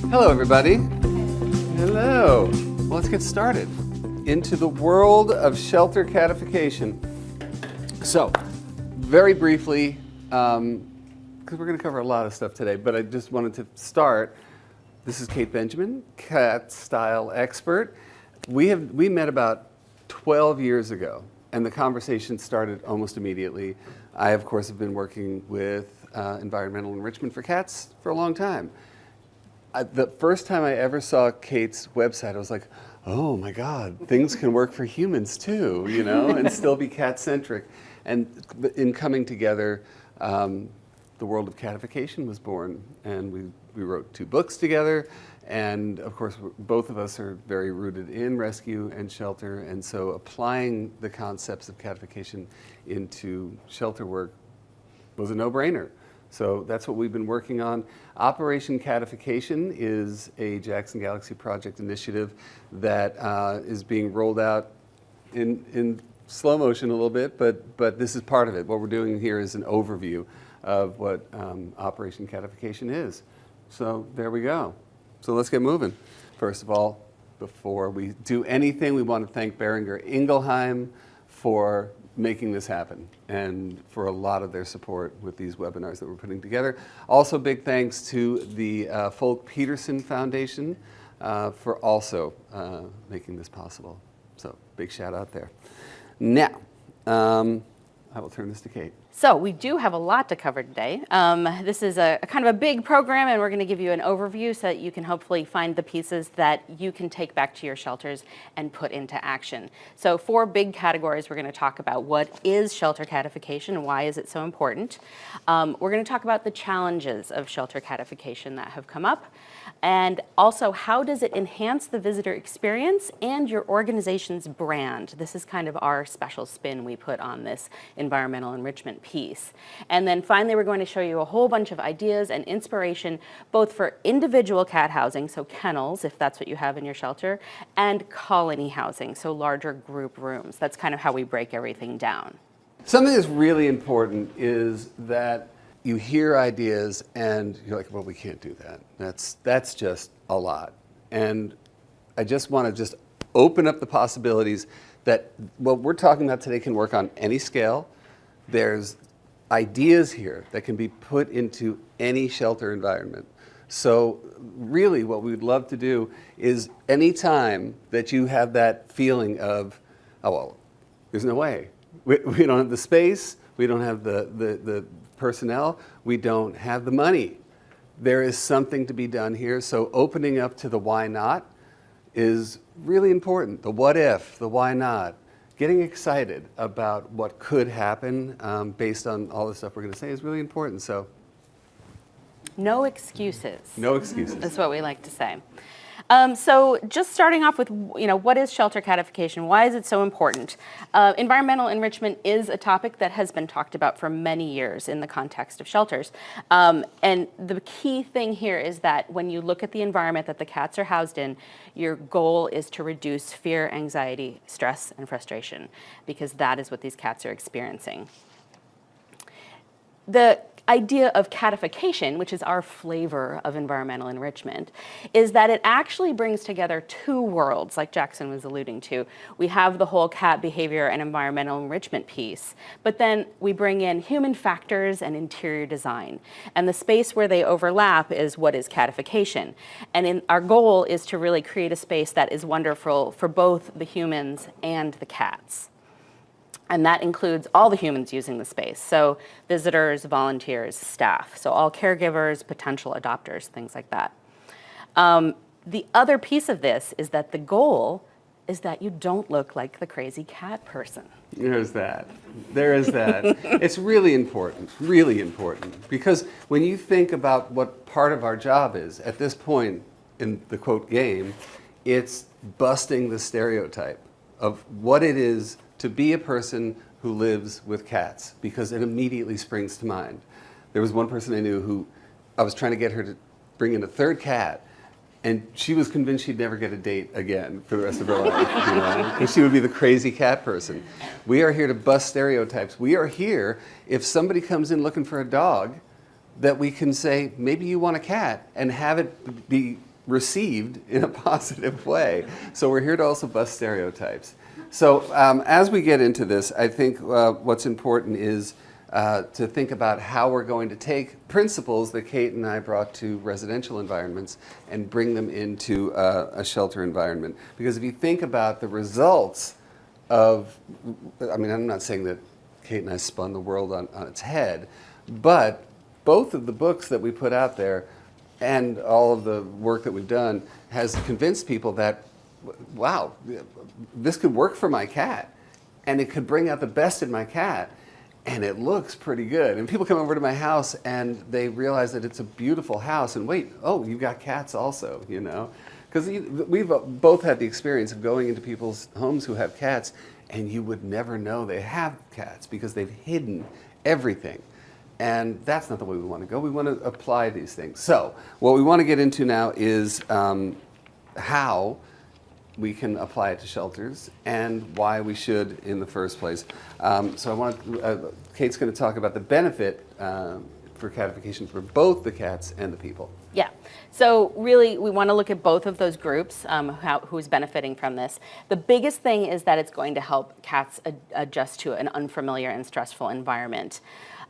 Hello, everybody. Hello. Well, let's get started into the world of shelter catification. So, very briefly, because we're going to cover a lot of stuff today, but I just wanted to start. This is Kate Benjamin, cat style expert. We met about 12 years ago, and the conversation started almost immediately. I, of course, have been working with environmental enrichment for cats for a long time. The first time I ever saw Kate's website, I was like, oh my God, things can work for humans too, you know, and still be cat-centric. And in coming together, the world of catification was born, and we wrote 2 books together. And of course, both of us are very rooted in rescue and shelter, and so applying the concepts of catification into shelter work was a no-brainer. So that's what we've been working on. Operation Catification is a Jackson Galaxy Project initiative that is being rolled out in slow motion a little bit, but this is part of it. What we're doing here is an overview of what Operation Catification is. So there we go. So let's get moving. First of all, before we do anything, we want to thank Beringer Ingelheim for making this happen and for a lot of their support with these webinars that we're putting together. Also, big thanks to the Folk Peterson Foundation for also making this possible. So big shout out there. Now, I will turn this to Kate. So we do have a lot to cover today. This is a kind of a big program, and we're going to give you an overview so that you can hopefully find the pieces that you can take back to your shelters and put into action. So 4 big categories we're going to talk about. What is shelter catification and why is it so important? We're going to talk about the challenges of shelter catification that have come up, and also how does it enhance the visitor experience and your organization's brand. This is kind of our special spin we put on this environmental enrichment piece. And then finally, we're going to show you a whole bunch of ideas and inspiration, both for individual cat housing, so kennels, if that's what you have in your shelter, and colony housing, so larger group rooms. That's kind of how we break everything down. Something that's really important is that you hear ideas and you're like, well, we can't do that. That's just a lot. And I just want to open up the possibilities that what we're talking about today can work on any scale. There's ideas here that can be put into any shelter environment. So really what we would love to do is anytime that you have that feeling of, oh, well, there's no way. We don't have the space, we don't have the personnel, we don't have the money. There is something to be done here. So opening up to the why not is really important. The what if, the why not. Getting excited about what could happen based on all the stuff we're going to say is really important. So, no excuses. No excuses. That's what we like to say. So just starting off with, what is shelter catification? Why is it so important? Environmental enrichment is a topic that has been talked about for many years in the context of shelters. And the key thing here is that when you look at the environment that the cats are housed in, your goal is to reduce fear, anxiety, stress, and frustration, because that is what these cats are experiencing. The idea of catification, which is our flavor of environmental enrichment, is that it actually brings together 2 worlds, like Jackson was alluding to. We have the whole cat behavior and environmental enrichment piece, but then we bring in human factors and interior design. And the space where they overlap is what is catification. And our goal is to really create a space that is wonderful for both the humans and the cats. And that includes all the humans using the space. So visitors, volunteers, staff. So all caregivers, potential adopters, things like that. The other piece of this is that the goal is that you don't look like the crazy cat person. There's that. There is that. It's really important, because when you think about what part of our job is, at this point in the quote game, it's busting the stereotype of what it is to be a person who lives with cats, because it immediately springs to mind. There was one person I knew who I was trying to get her to bring in a 3rd cat, and she was convinced she'd never get a date again for the rest of her life, because she would be the crazy cat person. We are here to bust stereotypes. We are here, if somebody comes in looking for a dog, that we can say, maybe you want a cat, and have it be received in a positive way. So we're here to also bust stereotypes. So as we get into this, I think what's important is to think about how we're going to take principles that Kate and I brought to residential environments and bring them into a shelter environment. Because if you think about the results of, I mean, I'm not saying that Kate and I spun the world on its head, but both of the books that we put out there and all of the work that we've done has convinced people that, wow, this could work for my cat, and it could bring out the best in my cat, and it looks pretty good. And people come over to my house and they realize that it's a beautiful house, and wait, oh, you've got cats also, you know? Because we've both had the experience of going into people's homes who have cats, and you would never know they have cats because they've hidden everything. And that's not the way we want to go. We want to apply these things. So what we want to get into now is how we can apply it to shelters and why we should in the first place. So I want Kate's going to talk about the benefit for catification for both the cats and the people. Yeah. So really, we want to look at both of those groups, who's benefiting from this. The biggest thing is that it's going to help cats adjust to an unfamiliar and stressful environment.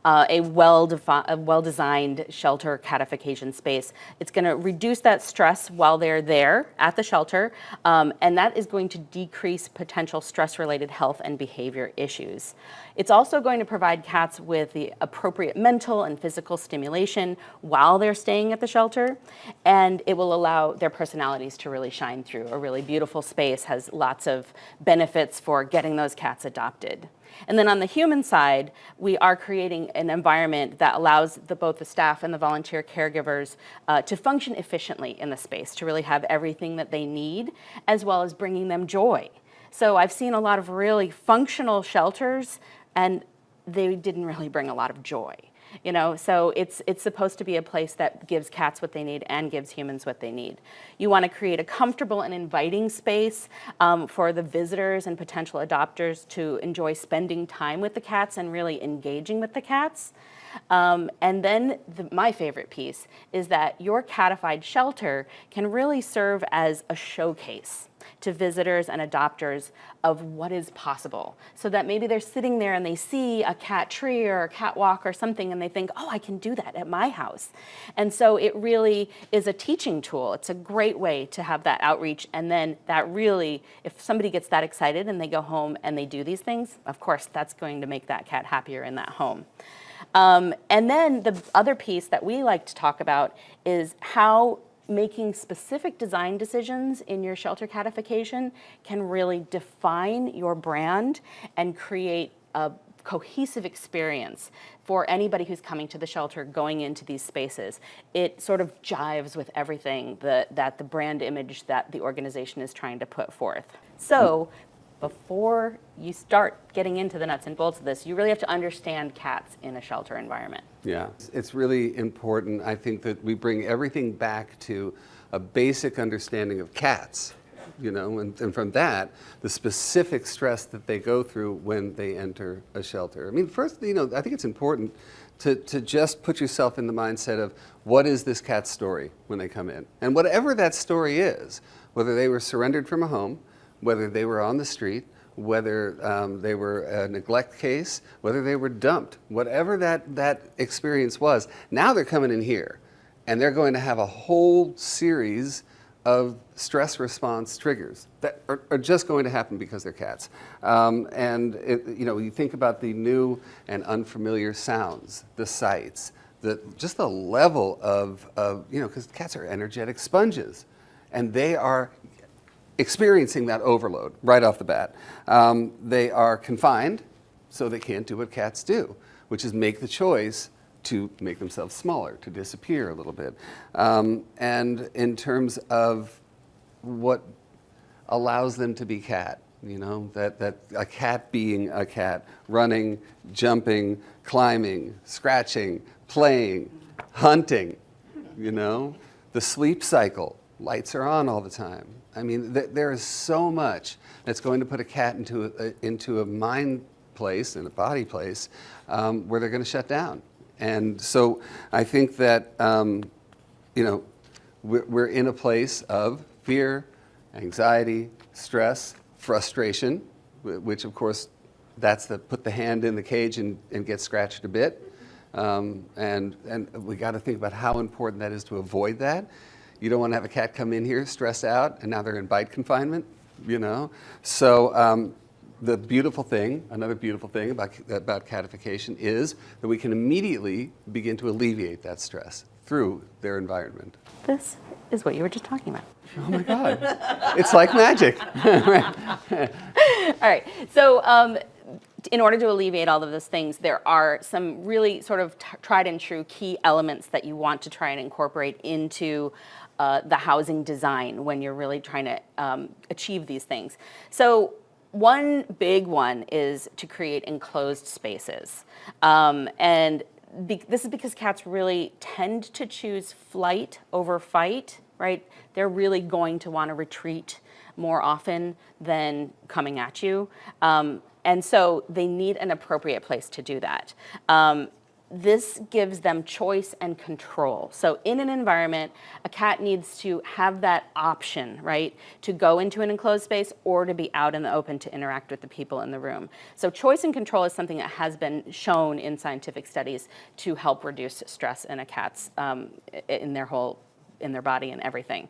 A well-designed shelter catification space. It's going to reduce that stress while they're there at the shelter, and that is going to decrease potential stress-related health and behavior issues. It's also going to provide cats with the appropriate mental and physical stimulation while they're staying at the shelter, and it will allow their personalities to really shine through. A really beautiful space has lots of benefits for getting those cats adopted. And then on the human side, we are creating an environment that allows both the staff and the volunteer caregivers to function efficiently in the space, to really have everything that they need, as well as bringing them joy. So I've seen a lot of really functional shelters, and they didn't really bring a lot of joy. You know, so it's supposed to be a place that gives cats what they need and gives humans what they need. You want to create a comfortable and inviting space for the visitors and potential adopters to enjoy spending time with the cats and really engaging with the cats. And then my favorite piece is that your catified shelter can really serve as a showcase to visitors and adopters of what is possible. So that maybe they're sitting there and they see a cat tree or a catwalk or something and they think, oh, I can do that at my house. And so it really is a teaching tool. It's a great way to have that outreach. And then that really, if somebody gets that excited and they go home and they do these things, of course, that's going to make that cat happier in that home. And then the other piece that we like to talk about is how making specific design decisions in your shelter catification can really define your brand and create a cohesive experience for anybody who's coming to the shelter going into these spaces. It sort of jives with everything that the brand image that the organization is trying to put forth. So before you start getting into the nuts and bolts of this, you really have to understand cats in a shelter environment. Yeah, it's really important, I think, that we bring everything back to a basic understanding of cats, you know, and from that, the specific stress that they go through when they enter a shelter. I mean, first, you know, I think it's important to just put yourself in the mindset of what is this cat's story when they come in? And whatever that story is, whether they were surrendered from a home, whether they were on the street, whether they were a neglect case, whether they were dumped, whatever that experience was, now they're coming in here and they're going to have a whole series of stress response triggers that are just going to happen because they're cats. And you know, you think about the new and unfamiliar sounds, the sights, just the level of you know, because cats are energetic sponges and they are experiencing that overload right off the bat. They are confined, so they can't do what cats do, which is make the choice to make themselves smaller, to disappear a little bit. And in terms of what allows them to be cat, you know, that a cat being a cat, running, jumping, climbing, scratching, playing, hunting, you know, the sleep cycle, lights are on all the time. I mean, there is so much that's going to put a cat into a mind place and a body place where they're going to shut down. And so I think that, you know, we're in a place of fear, anxiety, stress, frustration, which of course, that's the put the hand in the cage and get scratched a bit. And we got to think about how important that is to avoid that. You don't want to have a cat come in here stressed out and now they're in bite confinement, you know? So the beautiful thing, another beautiful thing about catification is that we can immediately begin to alleviate that stress through their environment. This is what you were just talking about. Oh my God, it's like magic. All right, so in order to alleviate all of those things, there are some really sort of tried and true key elements that you want to try and incorporate into the housing design when you're really trying to achieve these things. So one big one is to create enclosed spaces. This is because cats really tend to choose flight over fight, right? They're really going to want to retreat more often than coming at you. And so they need an appropriate place to do that. This gives them choice and control. So in an environment, a cat needs to have that option, right, to go into an enclosed space or to be out in the open to interact with the people in the room. So choice and control is something that has been shown in scientific studies to help reduce stress in a cat's in their body and everything.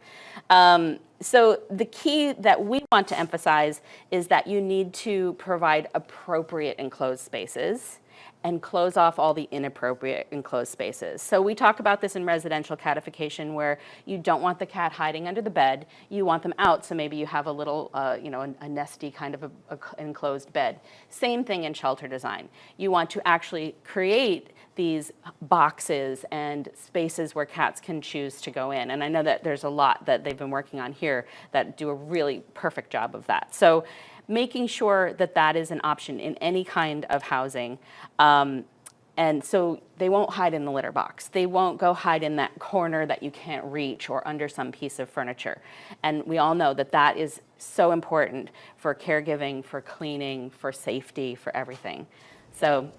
So the key that we want to emphasize is that you need to provide appropriate enclosed spaces and close off all the inappropriate enclosed spaces. So we talk about this in residential catification where you don't want the cat hiding under the bed, you want them out, so maybe you have a little, a nesty kind of a enclosed bed. Same thing in shelter design. You want to actually create these boxes and spaces where cats can choose to go in. And I know that there's a lot that they've been working on here that do a really perfect job of that. So making sure that that is an option in any kind of housing. And so they won't hide in the litter box. They won't go hide in that corner that you can't reach or under some piece of furniture. And we all know that that is so important for caregiving, for cleaning, for safety, for everything. So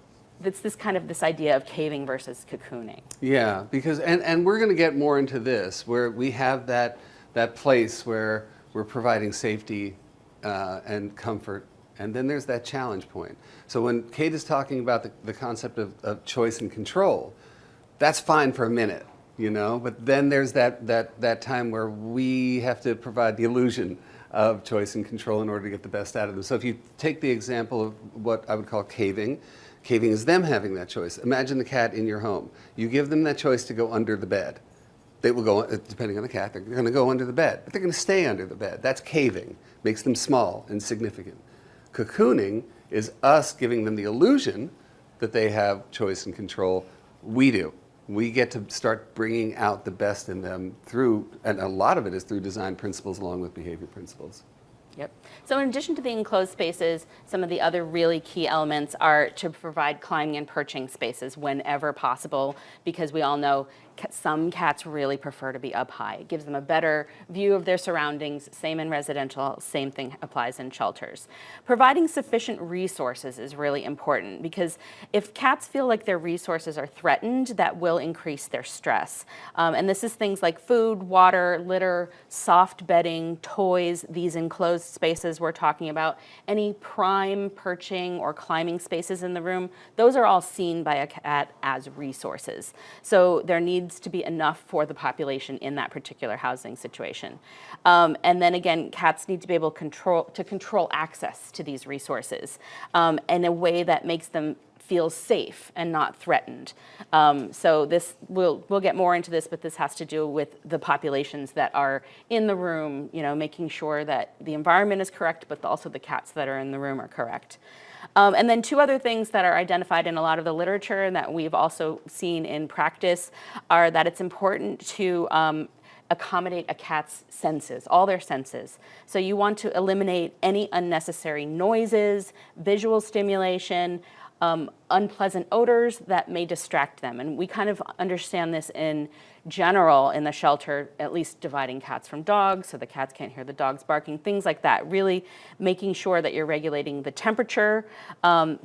it's this idea of caving versus cocooning. Yeah, because, and we're going to get more into this, where we have that place where we're providing safety and comfort, and then there's that challenge point. So when Kate is talking about the concept of choice and control, that's fine for a minute, but then there's that time where we have to provide the illusion of choice and control in order to get the best out of them. So if you take the example of what I would call caving is them having that choice. Imagine the cat in your home. You give them that choice to go under the bed. They will go, depending on the cat, they're going to go under the bed, but they're going to stay under the bed. That's caving, makes them small and significant. Cocooning is us giving them the illusion that they have choice and control. We do. We get to start bringing out the best in them through, and a lot of it is through design principles along with behavior principles. Yep. So in addition to the enclosed spaces, some of the other really key elements are to provide climbing and perching spaces whenever possible, because we all know some cats really prefer to be up high. It gives them a better view of their surroundings. Same in residential, same thing applies in shelters. Providing sufficient resources is really important, because if cats feel like their resources are threatened, that will increase their stress. And this is things like food, water, litter, soft bedding, toys, these enclosed spaces we're talking about, any prime perching or climbing spaces in the room, those are all seen by a cat as resources. So there needs to be enough for the population in that particular housing situation. And then again, cats need to be able to control access to these resources in a way that makes them feel safe and not threatened. So this we'll get more into this, but this has to do with the populations that are in the room, making sure that the environment is correct, but also the cats that are in the room are correct. And then two other things that are identified in a lot of the literature and that we've also seen in practice are that it's important to accommodate a cat's senses, all their senses. So you want to eliminate any unnecessary noises, visual stimulation, unpleasant odors that may distract them. And we kind of understand this in general in the shelter, at least dividing cats from dogs so the cats can't hear the dogs barking, things like that. Really making sure that you're regulating the temperature,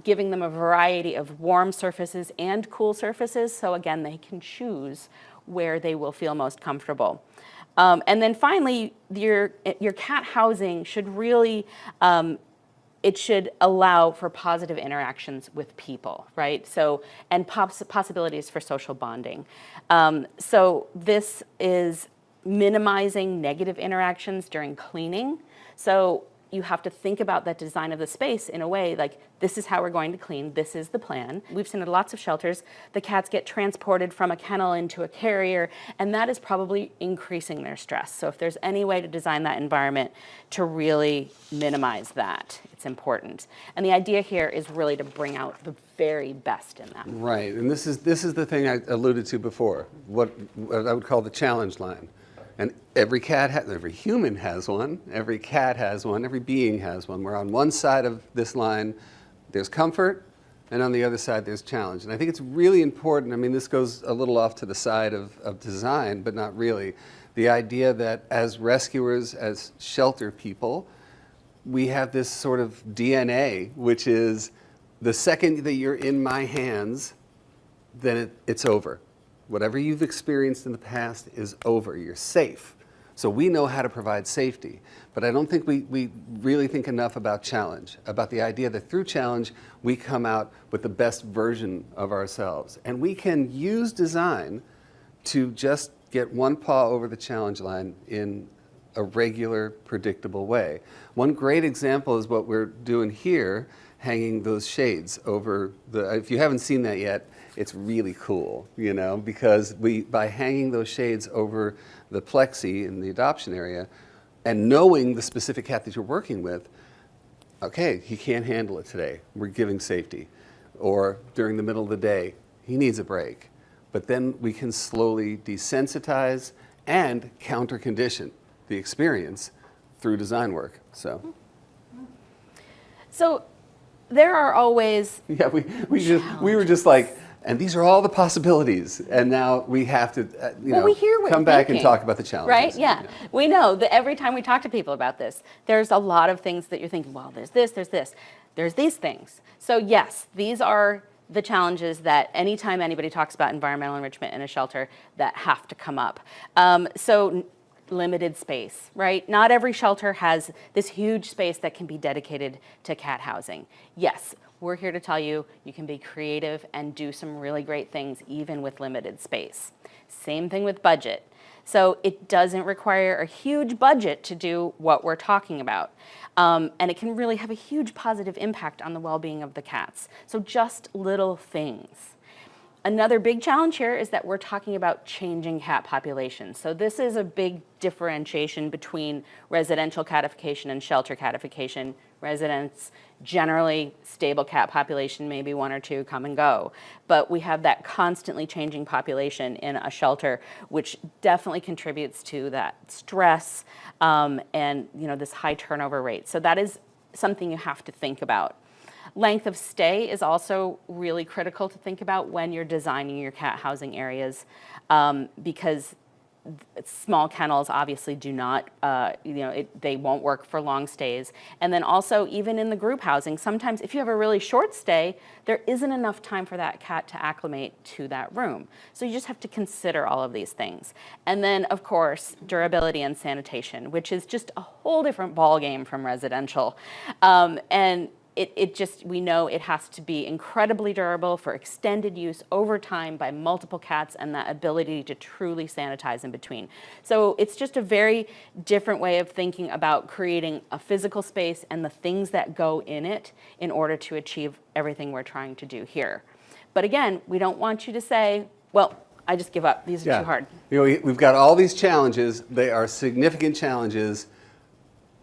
giving them a variety of warm surfaces and cool surfaces, so again, they can choose where they will feel most comfortable. And then finally, your cat housing should really, it should allow for positive interactions with people, right? So, and possibilities for social bonding. So this is minimizing negative interactions during cleaning. So you have to think about that design of the space in a way like, this is how we're going to clean, this is the plan. We've seen in lots of shelters, the cats get transported from a kennel into a carrier, and that is probably increasing their stress. So if there's any way to design that environment to really minimize that, it's important. And the idea here is really to bring out the very best in them. Right, and this is the thing I alluded to before, what I would call the challenge line. And every human has one, every cat has one, every being has one. Where on one side of this line, there's comfort, and on the other side, there's challenge. And I think it's really important, I mean, this goes a little off to the side of design, but not really. The idea that as rescuers, as shelter people, we have this sort of DNA, which is the second that you're in my hands, then it's over. Whatever you've experienced in the past is over. You're safe. So we know how to provide safety. But I don't think we really think enough about challenge, about the idea that through challenge, we come out with the best version of ourselves. And we can use design to just get one paw over the challenge line in a regular, predictable way. One great example is what we're doing here, hanging those shades over if you haven't seen that yet, it's really cool, you know, because by hanging those shades over the plexi in the adoption area and knowing the specific cat that you're working with, okay, he can't handle it today, we're giving safety. Or during the middle of the day, he needs a break. But then we can slowly desensitize and counter condition the experience through design work, so. So there are always we were just like, and these are all the possibilities, and now we have to we hear what come you're back thinking, and talk about the challenges. right? Yeah. We know that every time we talk to people about this, there's a lot of things that you're thinking, well, there's this, there's these things. So yes, these are the challenges that anytime anybody talks about environmental enrichment in a shelter that have to come up. So limited space, right? Not every shelter has this huge space that can be dedicated to cat housing. Yes, we're here to tell you you can be creative and do some really great things even with limited space. Same thing with budget. So it doesn't require a huge budget to do what we're talking about. And it can really have a huge positive impact on the well-being of the cats. So just little things. Another big challenge here is that we're talking about changing cat populations. So this is a big differentiation between residential catification and shelter catification. Residents, generally stable cat population, maybe one or two come and go. But we have that constantly changing population in a shelter, which definitely contributes to that stress and this high turnover rate. So that is something you have to think about. Length of stay is also really critical to think about when you're designing your cat housing areas, because small kennels obviously do not, they won't work for long stays. And then also, even in the group housing, sometimes if you have a really short stay, there isn't enough time for that cat to acclimate to that room. So you just have to consider all of these things. And then, of course, durability and sanitation, which is just a whole different ballgame from residential. We know it has to be incredibly durable for extended use over time by multiple cats, and that ability to truly sanitize in between. So it's just a very different way of thinking about creating a physical space and the things that go in it in order to achieve everything we're trying to do here. But again, we don't want you to say, well, I just give up. These are too hard. We've got all these challenges. They are significant challenges.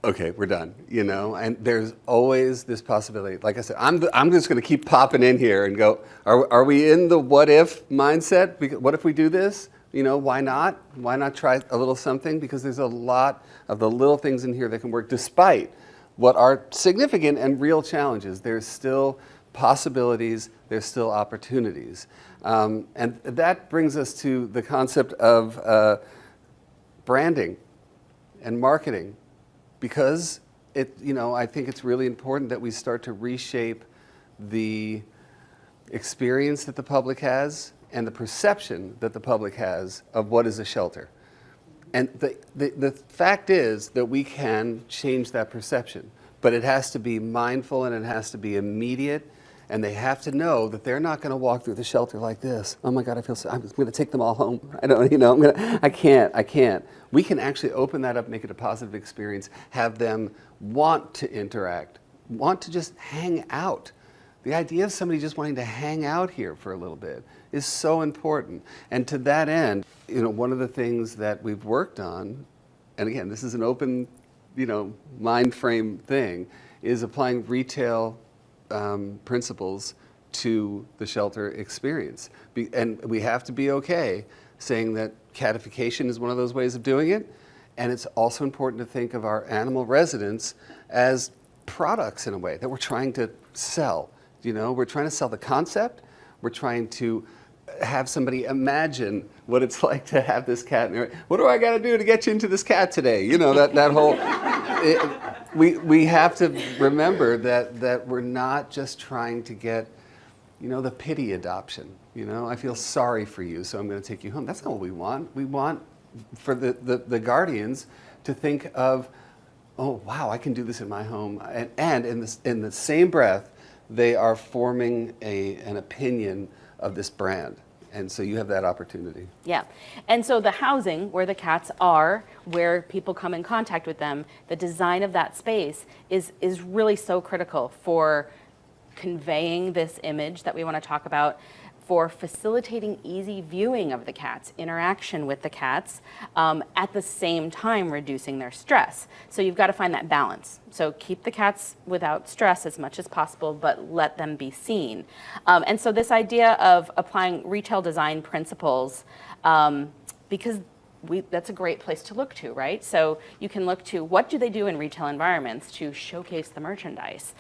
Okay, we're done, and there's always this possibility. Like I said, I'm just going to keep popping in here and go, are we in the what if mindset? What if we do this? Why not? Why not try a little something? Because there's a lot of the little things in here that can work despite what are significant and real challenges. There's still possibilities, there's still opportunities. And that brings us to the concept of branding and marketing. Because I think it's really important that we start to reshape the experience that the public has and the perception that the public has of what is a shelter. And the fact is that we can change that perception, but it has to be mindful and it has to be immediate. And they have to know that they're not going to walk through the shelter like this. Oh my God, I feel so, I'm going to take them all home. I don't, I can't. We can actually open that up, make it a positive experience, have them want to interact, want to just hang out. The idea of somebody just wanting to hang out here for a little bit is so important. And to that end, one of the things that we've worked on, and again, this is an open, mind frame thing, is applying retail principles to the shelter experience. And we have to be okay saying that catification is one of those ways of doing it. And it's also important to think of our animal residents as products in a way that we're trying to sell. We're trying to sell the concept. We're trying to have somebody imagine what it's like to have this cat. What do I got to do to get you into this cat today? That whole... We have to remember that we're not just trying to get, the pity adoption. I feel sorry for you, so I'm going to take you home. That's not what we want. We want for the guardians to think of, oh, wow, I can do this in my home. And in the same breath, they are forming an opinion of this brand. And so you have that opportunity. Yeah. And so the housing where the cats are, where people come in contact with them, the design of that space is really so critical for conveying this image that we want to talk about, for facilitating easy viewing of the cats, interaction with the cats, at the same time reducing their stress. So you've got to find that balance. So keep the cats without stress as much as possible, but let them be seen. And so this idea of applying retail design principles, because that's a great place to look to, right? So you can look to what do they do in retail environments to showcase the merchandise.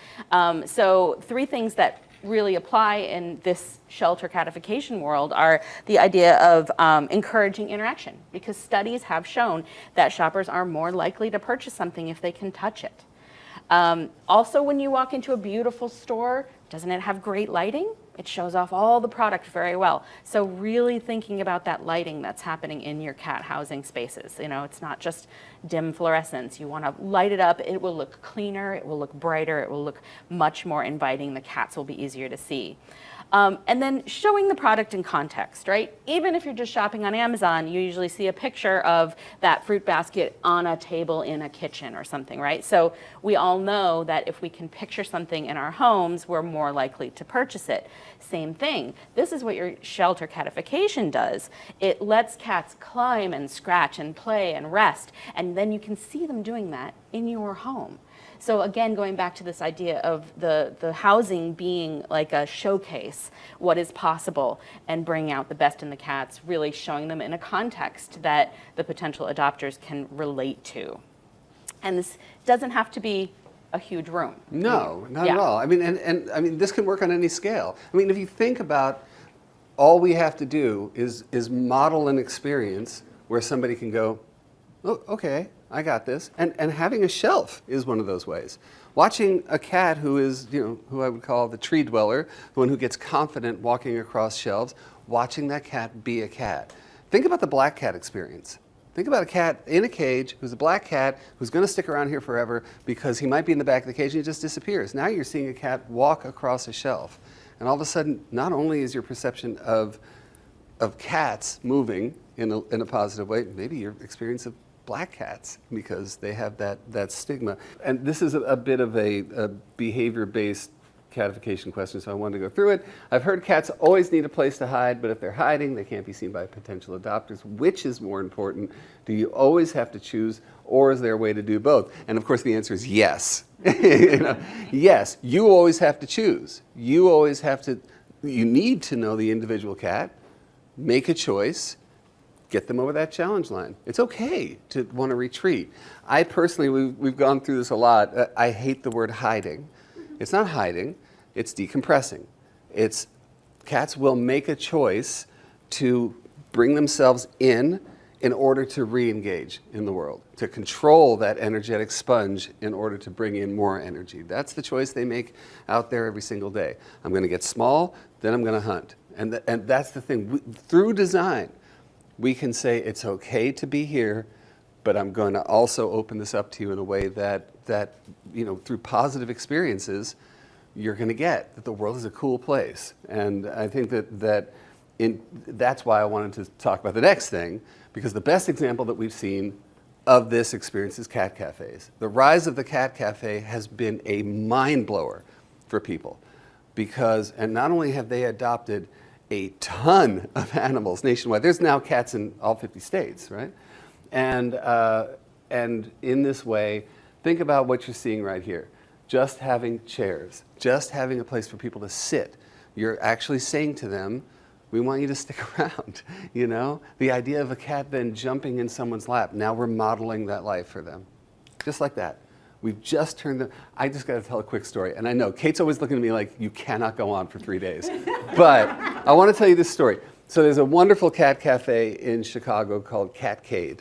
So 3 things that really apply in this shelter catification world are the idea of encouraging interaction, because studies have shown that shoppers are more likely to purchase something if they can touch it. Also, when you walk into a beautiful store, doesn't it have great lighting? It shows off all the product very well. So really thinking about that lighting that's happening in your cat housing spaces. It's not just dim fluorescence. You want to light it up. It will look cleaner. It will look brighter. It will look much more inviting. The cats will be easier to see. And then showing the product in context, right? Even if you're just shopping on Amazon, you usually see a picture of that fruit basket on a table in a kitchen or something, right? So we all know that if we can picture something in our homes, we're more likely to purchase it. Same thing. This is what your shelter catification does. It lets cats climb and scratch and play and rest, and then you can see them doing that in your home. So again, going back to this idea of the housing being like a showcase, what is possible, and bringing out the best in the cats, really showing them in a context that the potential adopters can relate to. And this doesn't have to be a huge room. No, not at all. I mean, this can work on any scale. I mean, if you think about, all we have to do is model an experience where somebody can go, oh, okay, I got this. And having a shelf is one of those ways. Watching a cat who is, who I would call the tree dweller, the one who gets confident walking across shelves, watching that cat be a cat. Think about the black cat experience. Think about a cat in a cage who's a black cat who's going to stick around here forever because he might be in the back of the cage and he just disappears. Now you're seeing a cat walk across a shelf. And all of a sudden, not only is your perception of cats moving in a positive way, maybe your experience of black cats, because they have that stigma. And this is a bit of a behavior-based catification question, so I wanted to go through it. I've heard cats always need a place to hide, but if they're hiding, they can't be seen by potential adopters. Which is more important? Do you always have to choose, or is there a way to do both? And of course the answer is yes. Yes, you always have to choose. You need to know the individual cat, make a choice, get them over that challenge line. It's okay to want to retreat. I personally, we've gone through this a lot. I hate the word hiding. It's not hiding, it's decompressing. Cats will make a choice to bring themselves in order to re-engage in the world, to control that energetic sponge in order to bring in more energy. That's the choice they make out there every single day. I'm going to get small, then I'm going to hunt. And that's the thing. Through design, we can say it's okay to be here, but I'm going to also open this up to you in a way that through positive experiences, you're going to get that the world is a cool place. And I think that's why I wanted to talk about the next thing, because the best example that we've seen of this experience is cat cafes. The rise of the cat cafe has been a mind blower for people, and not only have they adopted a ton of animals nationwide, there's now cats in all 50 states, right? And in this way, think about what you're seeing right here. Just having chairs, just having a place for people to sit. You're actually saying to them, we want you to stick around, The idea of a cat then jumping in someone's lap, now we're modeling that life for them. Just like that. We've just turned them. I just got to tell a quick story. And I know, Kate's always looking at me like, you cannot go on for 3 days. But I want to tell you this story. So there's a wonderful cat cafe in Chicago called Catcade.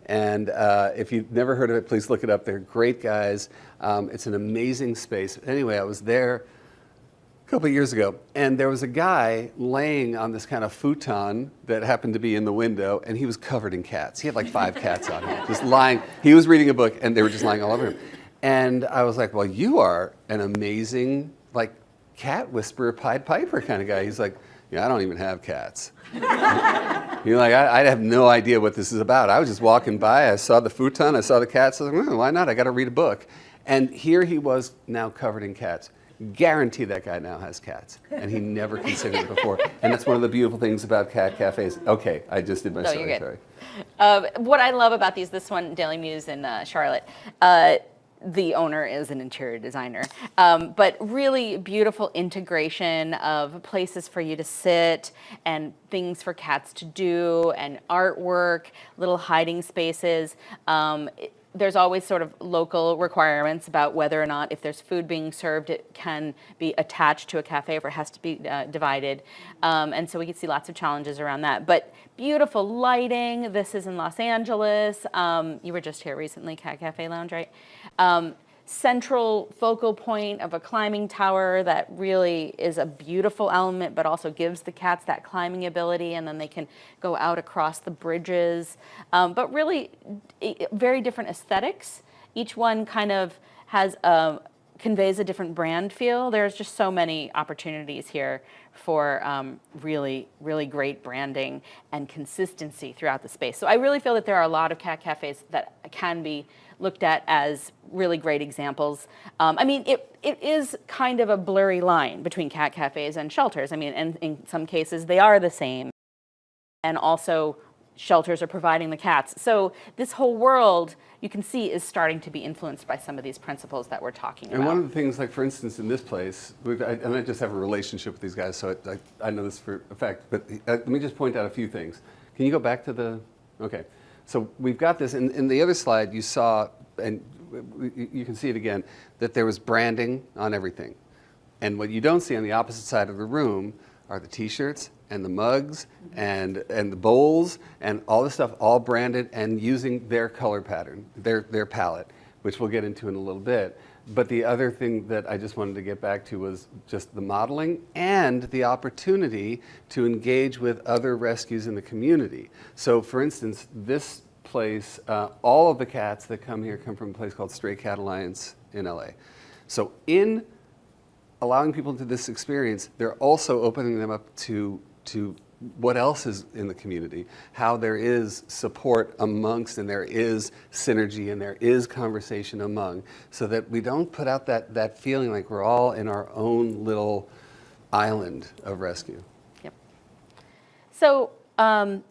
And if you've never heard of it, please look it up. They're great guys. It's an amazing space. Anyway, I was there a couple of years ago, and there was a guy laying on this kind of futon that happened to be in the window, and he was covered in cats. He had like 5 cats on him, just lying. He was reading a book, and they were just lying all over him. And I was like, well, you are an amazing, like, cat whisperer, Pied Piper kind of guy. He's like, yeah, I don't even have cats. I have no idea what this is about. I was just walking by, I saw the futon, I saw the cats, I was like, why not? I got to read a book. And here he was now covered in cats. Guarantee that guy now has cats, and he never considered it before. And that's one of the beautiful things about cat cafes. Okay, I just did my story. You're good. Sorry. What I love about this one, Daily Muse in Charlotte, the owner is an interior designer, but really beautiful integration of places for you to sit and things for cats to do and artwork, little hiding spaces. There's always sort of local requirements about whether or not if there's food being served, it can be attached to a cafe or it has to be divided. And so we can see lots of challenges around that. But beautiful lighting. This is in Los Angeles. You were just here recently, Cat Cafe Lounge, right? Central focal point of a climbing tower that really is a beautiful element, but also gives the cats that climbing ability, and then they can go out across the bridges. But really, very different aesthetics. Each one kind of has conveys a different brand feel. There's just so many opportunities here for really, really great branding and consistency throughout the space. So I really feel that there are a lot of cat cafes that can be looked at as really great examples. It is kind of a blurry line between cat cafes and shelters. And in some cases they are the same. And also shelters are providing the cats. So this whole world, you can see, is starting to be influenced by some of these principles that we're talking about. And one of the things, like for instance, in this place, and I just have a relationship with these guys, so I know this for a fact, but let me just point out a few things. Can you go back to okay. So we've got this, in the other slide you saw, and you can see it again, that there was branding on everything. And what you don't see on the opposite side of the room are the t-shirts and the mugs and the bowls and all this stuff, all branded and using their color pattern, their palette, which we'll get into in a little bit. But the other thing that I just wanted to get back to was just the modeling and the opportunity to engage with other rescues in the community. So for instance, this place, all of the cats that come here come from a place called Stray Cat Alliance in LA. So in allowing people into this experience, they're also opening them up to what else is in the community, how there is support amongst, and there is synergy, and there is conversation among, so that we don't put out that feeling like we're all in our own little island of rescue. Yep. So going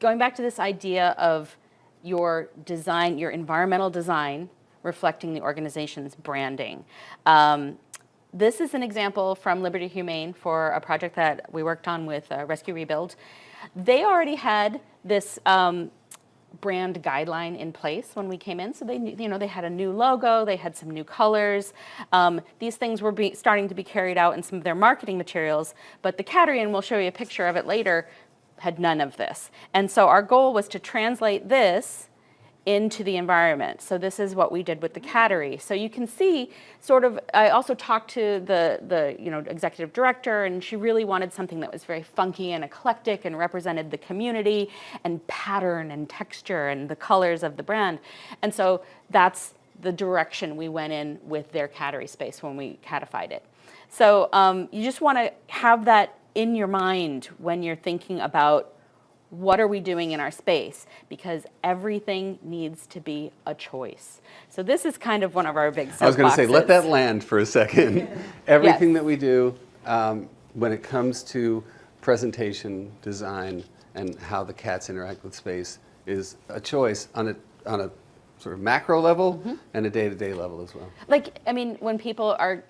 back to this idea of your design, your environmental design reflecting the organization's branding. This is an example from Liberty Humane for a project that we worked on with Rescue Rebuild. They already had this brand guideline in place when we came in, so they had a new logo, they had some new colors. These things were starting to be carried out in some of their marketing materials, but the Cattery, and we'll show you a picture of it later, had none of this. And so our goal was to translate this into the environment. So this is what we did with the cattery. So you can see sort of, I also talked to the executive director, and she really wanted something that was very funky and eclectic and represented the community and pattern and texture and the colors of the brand. And so that's the direction we went in with their cattery space when we catified it. So you just want to have that in your mind when you're thinking about what are we doing in our space, because everything needs to be a choice. So this is kind of one of our big soapboxes. I was going to say, let that land for a second. Everything Yes. that we do when it comes to presentation, design, and how the cats interact with space is a choice on a sort of macro level and a day-to-day level as well. Like, I mean, when people are,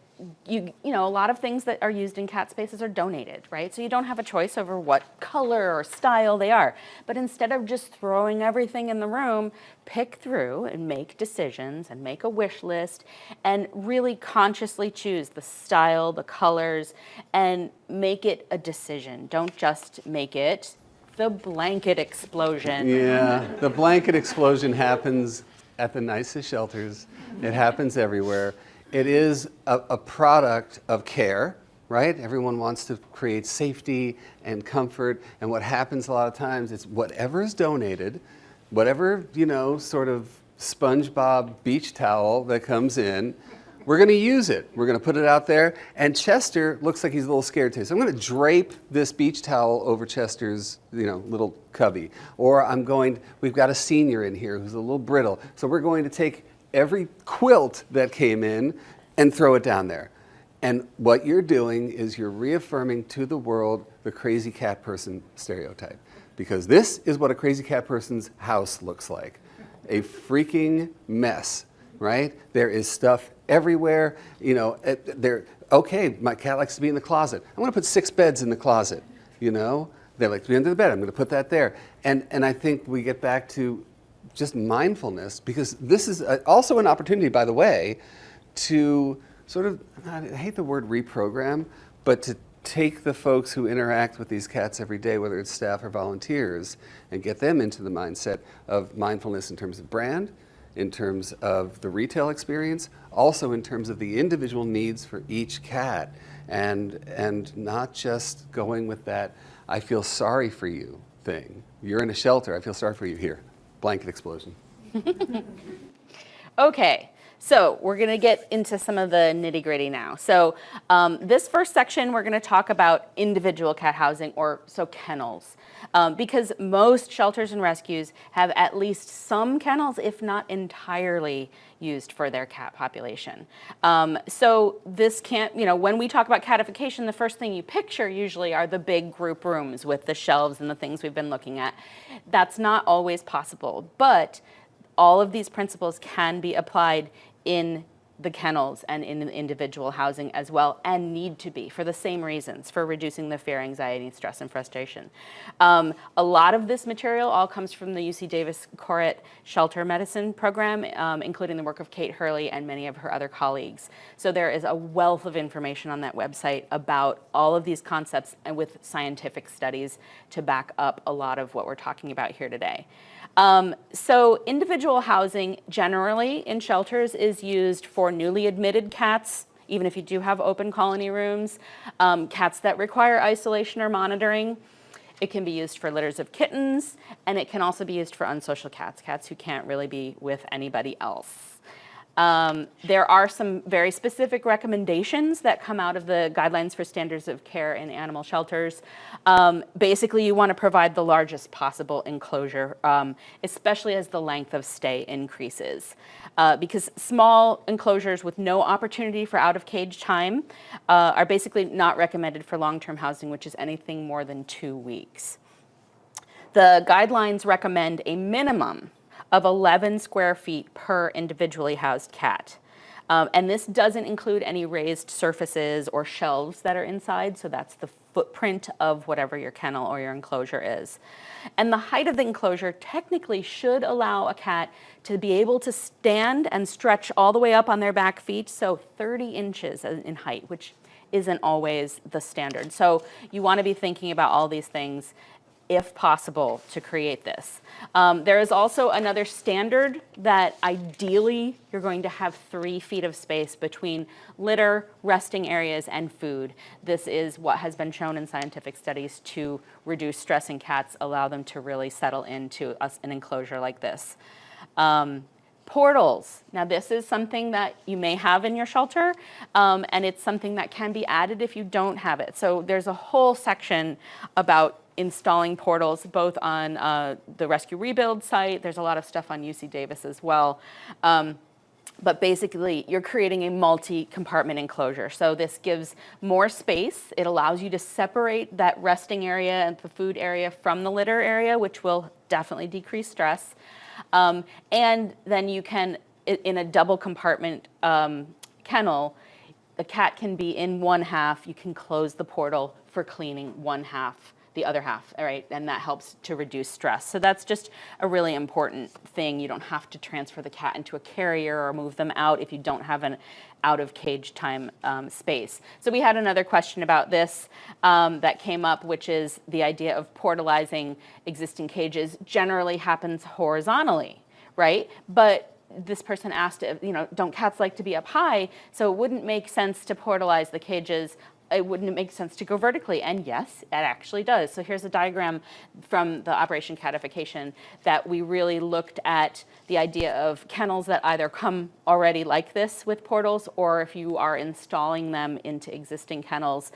you know, a lot of things that are used in cat spaces are donated, right? So you don't have a choice over what color or style they are. But instead of just throwing everything in the room, pick through and make decisions and make a wish list and really consciously choose the style, the colors, and make it a decision. Don't just make it the blanket explosion. Yeah, the blanket explosion happens at the nicest shelters. It happens everywhere. It is a product of care, right? Everyone wants to create safety and comfort, and what happens a lot of times is whatever is donated, whatever, sort of SpongeBob beach towel that comes in, we're going to use it. We're going to put it out there, and Chester looks like he's a little scared too. So I'm going to drape this beach towel over Chester's, little cubby. Or we've got a senior in here who's a little brittle, so we're going to take every quilt that came in and throw it down there. And what you're doing is you're reaffirming to the world the crazy cat person stereotype. Because this is what a crazy cat person's house looks like. A freaking mess, right? There is stuff everywhere. Okay, my cat likes to be in the closet. I'm going to put 6 beds in the closet, They like to be under the bed. I'm going to put that there. And I think we get back to just mindfulness, because this is also an opportunity, by the way, to sort of, I hate the word reprogram, but to take the folks who interact with these cats every day, whether it's staff or volunteers, and get them into the mindset of mindfulness in terms of brand, in terms of the retail experience, also in terms of the individual needs for each cat, and not just going with that I feel sorry for you thing. You're in a shelter, I feel sorry for you here. Blanket explosion. Okay, so we're going to get into some of the nitty-gritty now. So this first section, we're going to talk about individual cat housing, or kennels, because most shelters and rescues have at least some kennels, if not entirely used for their cat population. So this can't, when we talk about catification, the first thing you picture usually are the big group rooms with the shelves and the things we've been looking at. That's not always possible, but all of these principles can be applied in the kennels and in the individual housing as well, and need to be for the same reasons, for reducing the fear, anxiety, stress, and frustration. A lot of this material all comes from the UC Davis Koret Shelter Medicine program, including the work of Kate Hurley and many of her other colleagues. So there is a wealth of information on that website about all of these concepts, and with scientific studies to back up a lot of what we're talking about here today. So individual housing generally in shelters is used for newly admitted cats, even if you do have open colony rooms, cats that require isolation or monitoring. It can be used for litters of kittens, and it can also be used for unsocial cats, cats who can't really be with anybody else. There are some very specific recommendations that come out of the guidelines for standards of care in animal shelters. Basically, you want to provide the largest possible enclosure, especially as the length of stay increases. Because small enclosures with no opportunity for out-of-cage time are basically not recommended for long-term housing, which is anything more than 2 weeks. The guidelines recommend a minimum of 11 square feet per individually housed cat. And this doesn't include any raised surfaces or shelves that are inside, so that's the footprint of whatever your kennel or your enclosure is. And the height of the enclosure technically should allow a cat to be able to stand and stretch all the way up on their back feet, so 30 inches in height, which isn't always the standard. So you want to be thinking about all these things if possible, to create this. There is also another standard that ideally you're going to have 3 feet of space between litter, resting areas, and food. This is what has been shown in scientific studies to reduce stress in cats, allow them to really settle into an enclosure like this. Portals. Now this is something that you may have in your shelter, and it's something that can be added if you don't have it. So there's a whole section about installing portals, both on the Rescue Rebuild site. There's a lot of stuff on UC Davis as well. But basically, you're creating a multi-compartment enclosure. So this gives more space. It allows you to separate that resting area and the food area from the litter area, which will definitely decrease stress. And then you can, in a double compartment kennel, the cat can be in one half. You can close the portal for cleaning one half, the other half, all right? And that helps to reduce stress. So that's just a really important thing. You don't have to transfer the cat into a carrier or move them out if you don't have an out of cage time space. So we had another question about this that came up, which is the idea of portalizing existing cages generally happens horizontally, right? But this person asked, don't cats like to be up high? So it wouldn't make sense to portalize the cages. It wouldn't make sense to go vertically, and yes, it actually does. So here's a diagram from the Operation Catification that we really looked at the idea of kennels that either come already like this with portals, or if you are installing them into existing kennels,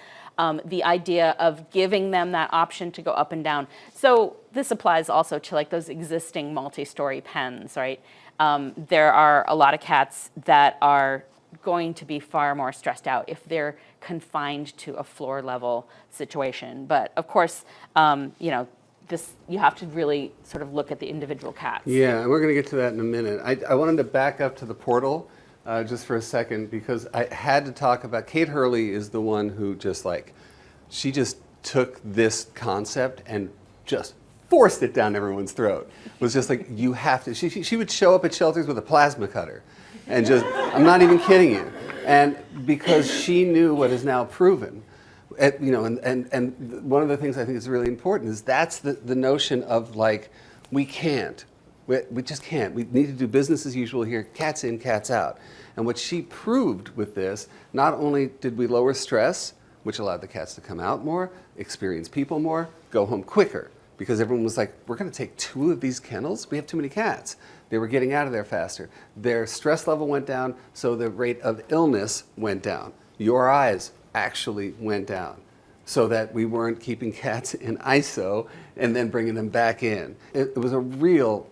the idea of giving them that option to go up and down. So this applies also to like those existing multi-story pens, right? There are a lot of cats that are going to be far more stressed out if they're confined to a floor level situation. But of course, this, you have to really sort of look at the individual cats. Yeah, and we're going to get to that in a minute. I wanted to back up to the portal just for a second, because I had to talk about, Kate Hurley is the one who she just took this concept and just forced it down everyone's throat. It was just like, you have to, she would show up at shelters with a plasma cutter. And just, I'm not even kidding you. And because she knew what is now proven, and one of the things I think is really important is that's the notion of like, we can't, we just can't. We need to do business as usual here, cats in, cats out. And what she proved with this, not only did we lower stress, which allowed the cats to come out more, experience people more, go home quicker. Because everyone was like, we're going to take 2 of these kennels? We have too many cats. They were getting out of there faster. Their stress level went down, so the rate of illness went down. Your eyes actually went down, so that we weren't keeping cats in ISO and then bringing them back in. It was a real,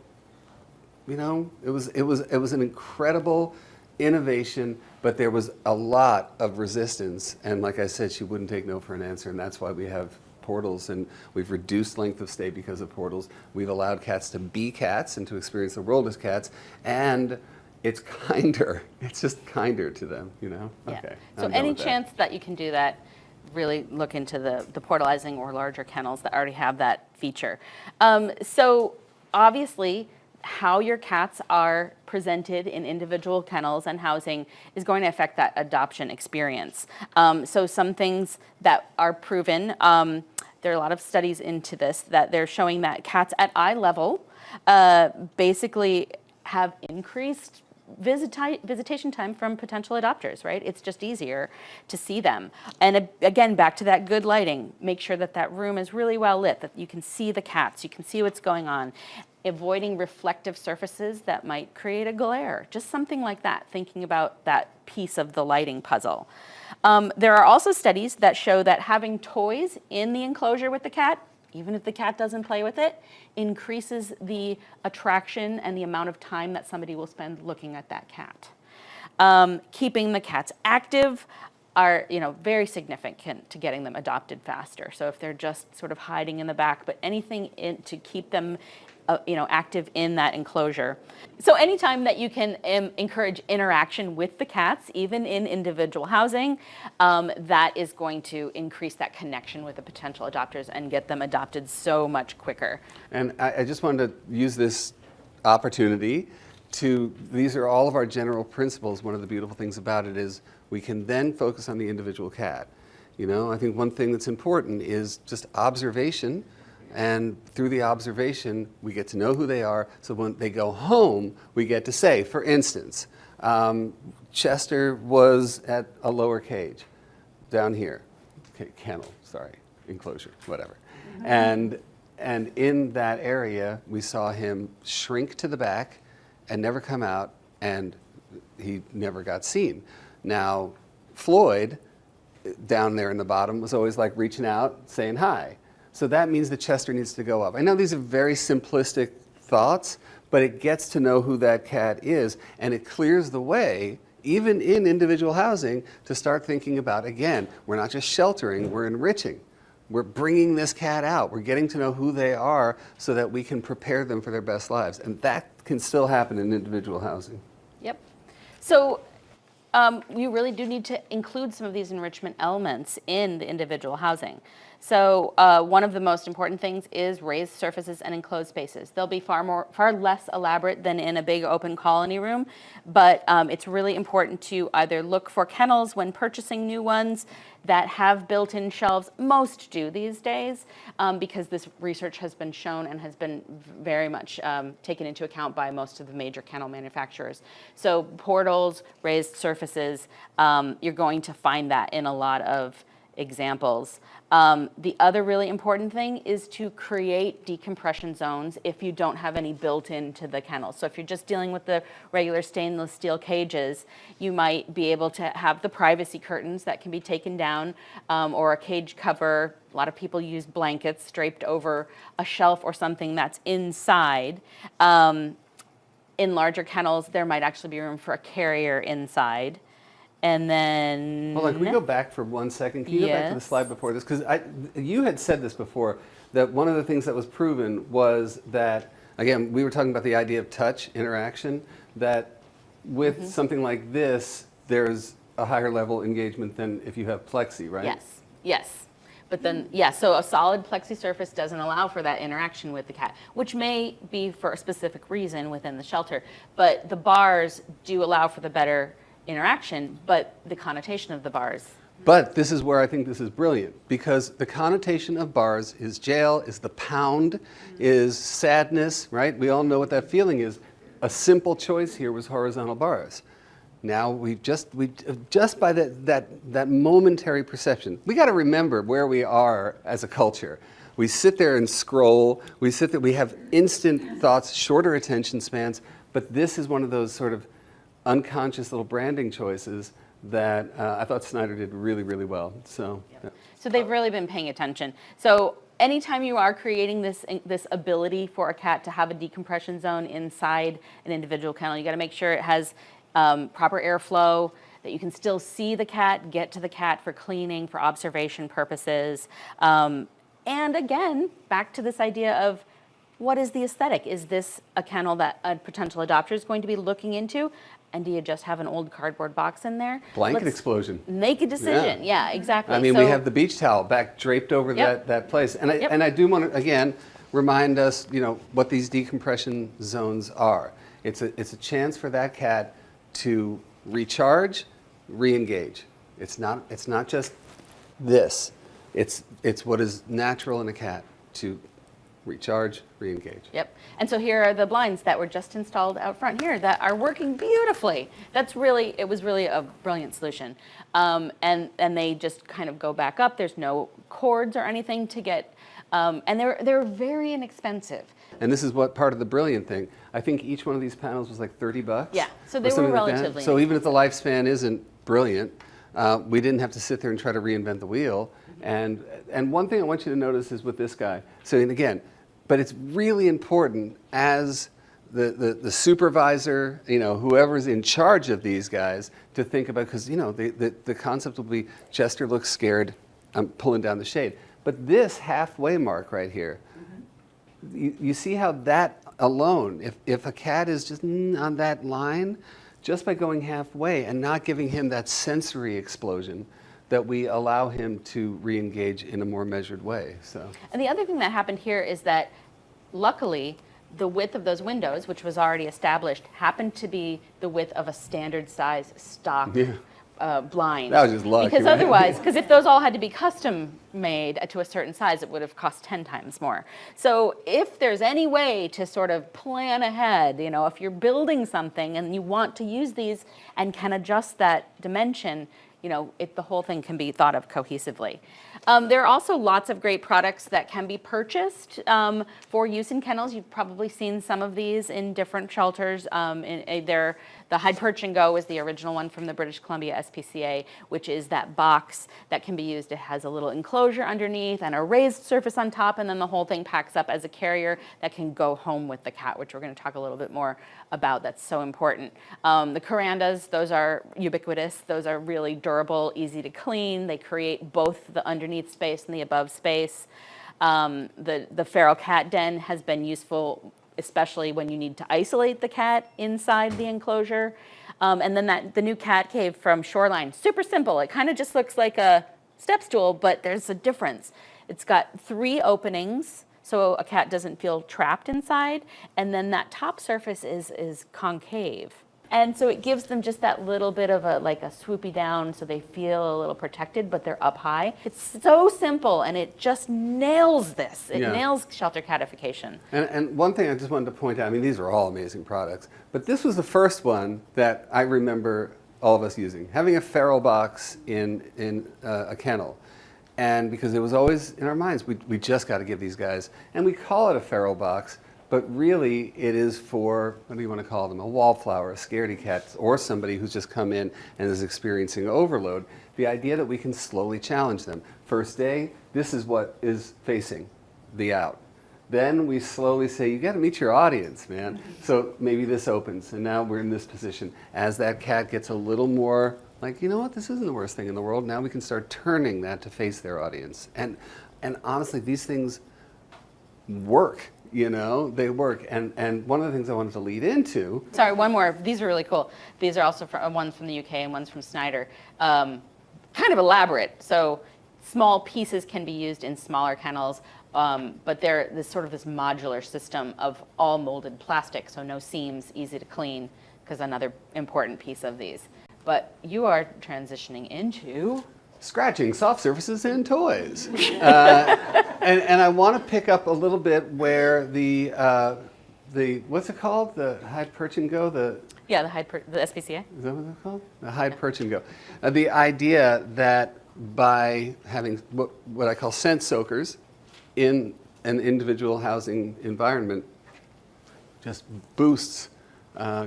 it was an incredible innovation, but there was a lot of resistance. And like I said, she wouldn't take no for an answer, and that's why we have portals, and we've reduced length of stay because of portals. We've allowed cats to be cats and to experience the world as cats, and it's kinder. It's just kinder to them, Yeah. Okay. So any chance that you can do that, really look into the portalizing or larger kennels that already have that feature. So obviously, how your cats are presented in individual kennels and housing is going to affect that adoption experience. So some things that are proven, there are a lot of studies into this, that they're showing that cats at eye level basically have increased visitation time from potential adopters, right? It's just easier to see them. And again, back to that good lighting, make sure that that room is really well lit, that you can see the cats, you can see what's going on. Avoiding reflective surfaces that might create a glare, just something like that, thinking about that piece of the lighting puzzle. There are also studies that show that having toys in the enclosure with the cat, even if the cat doesn't play with it, increases the attraction and the amount of time that somebody will spend looking at that cat. Keeping the cats active are very significant to getting them adopted faster. So if they're just sort of hiding in the back, but anything to keep them active in that enclosure. So anytime that you can encourage interaction with the cats, even in individual housing, that is going to increase that connection with the potential adopters and get them adopted so much quicker. And I just wanted to use this opportunity these are all of our general principles. One of the beautiful things about it is we can then focus on the individual cat. I think one thing that's important is just observation And through the observation, we get to know who they are. So when they go home, we get to say, for instance, Chester was at a lower cage down here, kennel, sorry, enclosure, whatever. And in that area, we saw him shrink to the back and never come out, and he never got seen. Now, Floyd, down there in the bottom, was always like reaching out, saying hi. So that means that Chester needs to go up. I know these are very simplistic thoughts, but it gets to know who that cat is, and it clears the way, even in individual housing, to start thinking about, again, we're not just sheltering, we're enriching. We're bringing this cat out. We're getting to know who they are so that we can prepare them for their best lives. And that can still happen in individual housing. Yep. So you really do need to include some of these enrichment elements in the individual housing. So one of the most important things is raised surfaces and enclosed spaces. They'll be far less elaborate than in a big open colony room, but it's really important to either look for kennels when purchasing new ones that have built-in shelves. Most do these days, because this research has been shown and has been very much taken into account by most of the major kennel manufacturers. So portals, raised surfaces, you're going to find that in a lot of examples. The other really important thing is to create decompression zones if you don't have any built into the kennel. So if you're just dealing with the regular stainless steel cages, you might be able to have the privacy curtains that can be taken down, or a cage cover. A lot of people use blankets draped over a shelf or something that's inside. In larger kennels, there might actually be room for a carrier inside. And then... Hold on, can we go back for 1 second? Can you go back to the slide before this? Because you had said this before, that one of the things that was proven was that, again, we were talking about the idea of touch, interaction, that with something like this, there's a higher level engagement than if you have plexi, right? Yes, yes. But then, yeah, so a solid plexi surface doesn't allow for that interaction with the cat, which may be for a specific reason within the shelter. But the bars do allow for the better interaction, but the connotation of the bars. But this is where I think this is brilliant, because the connotation of bars is jail, is the pound, is sadness, right? We all know what that feeling is. A simple choice here was horizontal bars. Now we just by that momentary perception, we got to remember where we are as a culture. We sit there and scroll. We have instant thoughts, shorter attention spans. But this is one of those sort of unconscious little branding choices that I thought Snyder did really, really well. So, yeah. So they've really been paying attention. So anytime you are creating this ability for a cat to have a decompression zone inside an individual kennel, you got to make sure it has proper airflow, that you can still see the cat, get to the cat for cleaning, for observation purposes. And again, back to this idea of, what is the aesthetic? Is this a kennel that a potential adopter is going to be looking into? And do you just have an old cardboard box in there? Blanket explosion. Make a decision. Yeah, exactly. I mean, we have the beach towel back draped over that place. And I do want to, again, remind us, what these decompression zones are. It's a chance for that cat to recharge, re-engage. It's not just this. It's what is natural in a cat to recharge, re-engage. Yep. And so here are the blinds that were just installed out front here that are working beautifully. It was really a brilliant solution. And they just kind of go back up. There's no cords or anything to get, and they're very inexpensive. And this is what part of the brilliant thing. I think each one of these panels was like $30. Yeah, so they were relatively So even if the lifespan isn't brilliant, we didn't have to sit there and try to reinvent the wheel. And one thing I want you to notice is with this guy. So, and again, but it's really important as the supervisor, whoever's in charge of these guys, to think about, because the concept will be Chester looks scared, I'm pulling down the shade. But this halfway mark right here, you see how that alone, if a cat is just on that line, just by going halfway and not giving him that sensory explosion, that we allow him to re-engage in a more measured way. So. And the other thing that happened here is that, luckily, the width of those windows, which was already established, happened to be the width of a standard size stock blind. That was just luck, Because right? otherwise, because if those all had to be custom made to a certain size, it would have cost 10 times more. So if there's any way to sort of plan ahead, you know, if you're building something and you want to use these and can adjust that dimension, you know, the whole thing can be thought of cohesively. There are also lots of great products that can be purchased for use in kennels. You've probably seen some of these in different shelters. The Hide, Perch and Go is the original one from the British Columbia SPCA, which is that box that can be used. It has a little enclosure underneath and a raised surface on top, and then the whole thing packs up as a carrier that can go home with the cat, which we're going to talk a little bit more about. That's so important. The Carandas, those are ubiquitous. Those are really durable, easy to clean. They create both the underneath space and the above space. The feral cat den has been useful, especially when you need to isolate the cat inside the enclosure. And then the new cat cave from Shoreline, super simple. It kind of just looks like a step stool, but there's a difference. It's got 3 openings, so a cat doesn't feel trapped inside. And then that top surface is concave. And so it gives them just that little bit of a swoopy down, so they feel a little protected, but they're up high. It's so simple, and it just nails this. It nails shelter catification. And one thing I just wanted to point out, I mean, these are all amazing products, but this was the first one that I remember all of us using. Having a feral box in a kennel. And because it was always in our minds, we just got to give these guys, and we call it a feral box, but really it is for, what do you want to call them, a wallflower, a scaredy cat, or somebody who's just come in and is experiencing overload. The idea that we can slowly challenge them. First day, this is what is facing the out. Then we slowly say, you got to meet your audience, man. So maybe this opens, and now we're in this position. As that cat gets a little more like, you know what, this isn't the worst thing in the world, now we can start turning that to face their audience. And honestly, these things work. You know, they work. And one of the things I wanted to lead into. Sorry, one more. These are really cool. These are also one's from the UK and one's from Snyder. Kind of elaborate. So small pieces can be used in smaller kennels, but they're this modular system of all molded plastic, so no seams, easy to clean, because another important piece of these. But you are transitioning into Scratching soft surfaces and toys. And I want to pick up a little bit where the what's it called? The Hide, Perch and Go? The SPCA. Is that what it's called? The Hide, Perch and Go. The idea that by having what I call scent soakers in an individual housing environment just boosts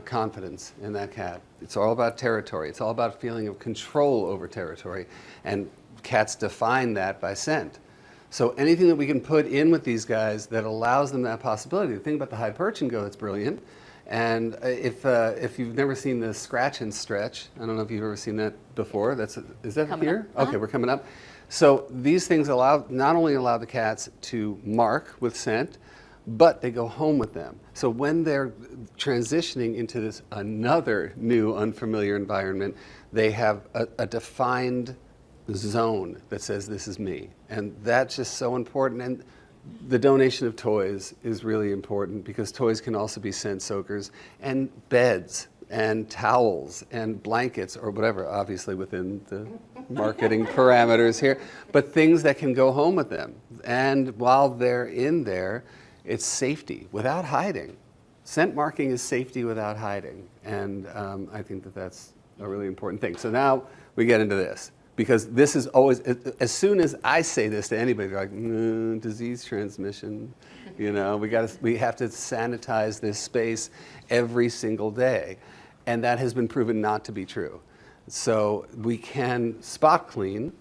confidence in that cat. It's all about territory. It's all about feeling of control over territory. And cats define that by scent. So anything that we can put in with these guys that allows them that possibility. The thing about the Hide, Perch and Go that's brilliant, and if you've never seen the Scratch and Stretch, I don't know if you've ever seen that before. Is that coming here? up. Okay, we're coming up. So these things not only allow the cats to mark with scent, but they go home with them. So when they're transitioning into this another new unfamiliar environment, they have a defined zone that says, this is me. And that's just so important. And the donation of toys is really important, because toys can also be scent soakers, and beds and towels and blankets, or whatever, obviously within the marketing parameters here, but things that can go home with them. And while they're in there, it's safety without hiding. Scent marking is safety without hiding. And I think that that's a really important thing. So now we get into this, because this is always, as soon as I say this to anybody, they're like, disease transmission. You know, we have to sanitize this space every single day. And that has been proven not to be true. So we can spot clean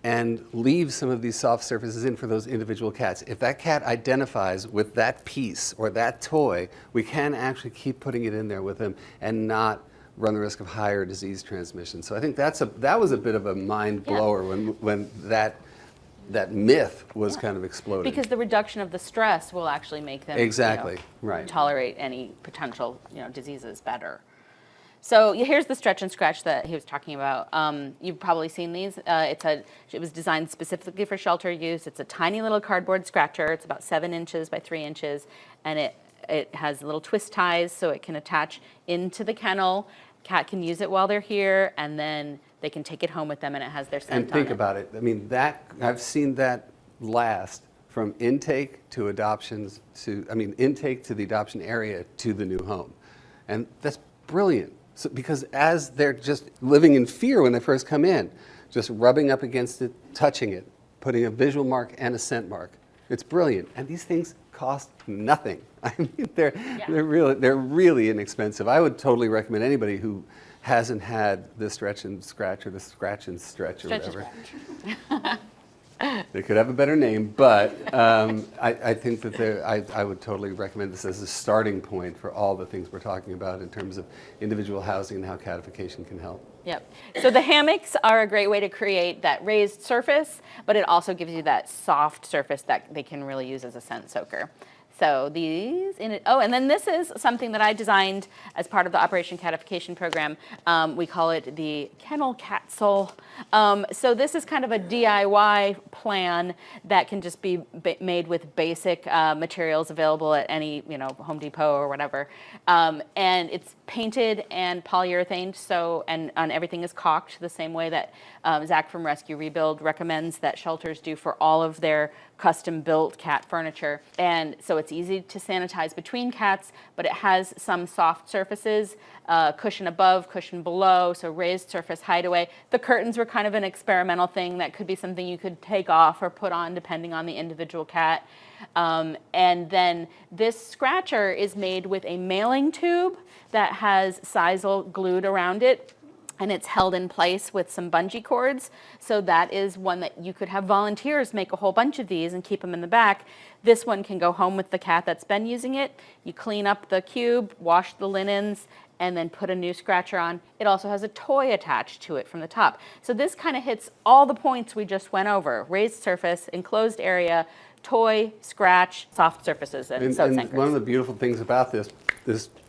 and leave some of these soft surfaces in for those individual cats. If that cat identifies with that piece or that toy, we can actually keep putting it in there with them and not run the risk of higher disease transmission. So I think that was a bit of a mind blower when that myth was kind of exploding. Because the reduction of the stress will actually make them right. tolerate any potential diseases better. So here's the stretch and scratch that he was talking about. You've probably seen these. It was designed specifically for shelter use. It's a tiny little cardboard scratcher. It's about 7 inches by 3 inches, and it has little twist ties so it can attach into the kennel. Cat can use it while they're here, and then they can take it home with them and it has their scent And think on it. about it. I mean, that I've seen that last from intake to adoptions to, I mean, intake to the adoption area to the new home. And that's brilliant. So, because as they're just living in fear when they first come in, just rubbing up against it, touching it, putting a visual mark and a scent mark. It's brilliant. And these things cost nothing. I mean, they're really inexpensive. I would totally recommend anybody who hasn't had the stretch and scratch or the scratch and stretch or whatever. They could have a better name, but I think that I would totally recommend this as a starting point for all the things we're talking about in terms of individual housing and how catification can help. Yep. So the hammocks are a great way to create that raised surface, but it also gives you that soft surface that they can really use as a scent soaker. So these, and then this is something that I designed as part of the Operation Catification program. We call it the Kennel Capsule. So this is kind of a DIY plan that can just be made with basic materials available at any, Home Depot or whatever. And it's painted and polyurethane, and everything is caulked the same way that Zach from Rescue Rebuild recommends that shelters do for all of their custom-built cat furniture. And so it's easy to sanitize between cats, but it has some soft surfaces, cushion above, cushion below, so raised surface hideaway. The curtains were kind of an experimental thing that could be something you could take off or put on depending on the individual cat. And then this scratcher is made with a mailing tube that has sisal glued around it, and it's held in place with some bungee cords. So that is one that you could have volunteers make a whole bunch of these and keep them in the back. This one can go home with the cat that's been using it. You clean up the cube, wash the linens, and then put a new scratcher on. It also has a toy attached to it from the top. So this kind of hits all the points we just went over: raised surface, enclosed area, toy, scratch, soft surfaces, and soap And anchors. one of the beautiful things about this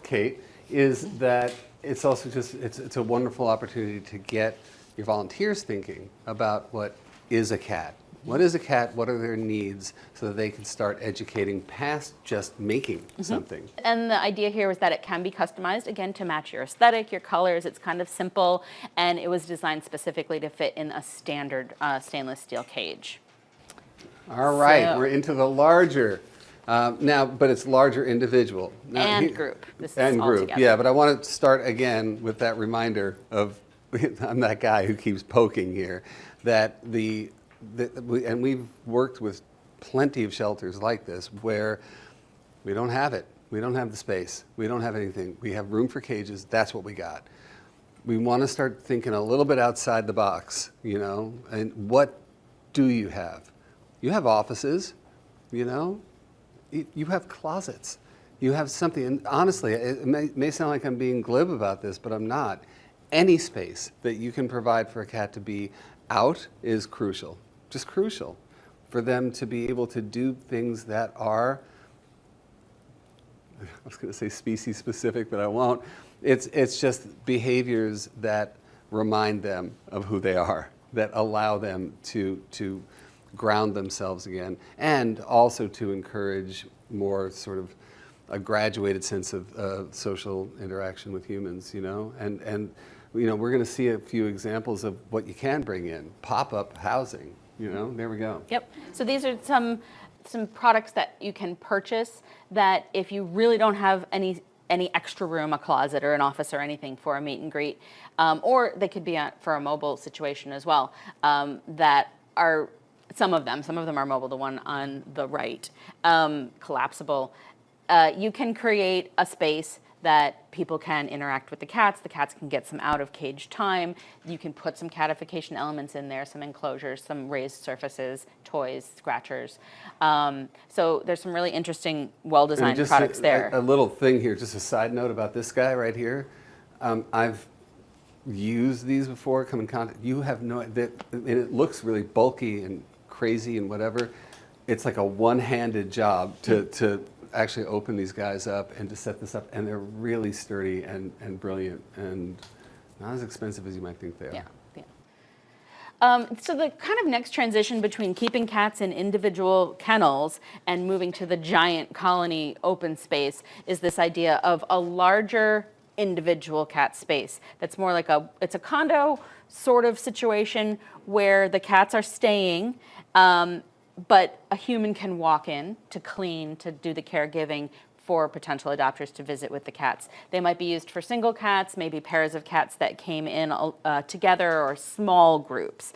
Kate, is that it's also it's a wonderful opportunity to get your volunteers thinking about what is a cat. What is a cat? What are their needs? So that they can start educating past just making something. And the idea here was that it can be customized, again, to match your aesthetic, your colors. It's kind of simple, and it was designed specifically to fit in a standard stainless steel cage. All right, So- we're into the larger. Now, but it's larger individual. Now, And group. This is and all group, together. yeah. But I want to start again with that reminder of, I'm that guy who keeps poking here, that and we've worked with plenty of shelters like this where we don't have it. We don't have the space. We don't have anything. We have room for cages. That's what we got. We want to start thinking a little bit outside the box, and what do you have? You have offices, you have closets, you have something, and honestly, it may sound like I'm being glib about this, but I'm not. Any space that you can provide for a cat to be out is crucial, just crucial, for them to be able to do things that are, I was going to say species specific, but I won't. It's just behaviors that remind them of who they are, that allow them to ground themselves again, and also to encourage more sort of a graduated sense of social interaction with humans, and we're going to see a few examples of what you can bring in. Pop-up housing, there we go. Yep. So these are some products that you can purchase that if you really don't have any extra room, a closet or an office or anything for a meet and greet, or they could be for a mobile situation as well, that are, some of them are mobile, the one on the right, collapsible. You can create a space that people can interact with the cats can get some out of cage time. You can put some catification elements in there, some enclosures, some raised surfaces, toys, scratchers. So there's some really interesting, well-designed products there. A little thing here, just a side note about this guy right here. I've used these before, come in contact. You have no, and it looks really bulky and crazy and whatever. It's like a one-handed job to actually open these guys up and to set this up, and they're really sturdy and brilliant and not as expensive as you might think they are. Yeah. So the kind of next transition between keeping cats in individual kennels and moving to the giant colony open space is this idea of a larger individual cat space that's more like it's a condo sort of situation where the cats are staying, but a human can walk in to clean, to do the caregiving for potential adopters to visit with the cats. They might be used for single cats, maybe pairs of cats that came in together, or small groups.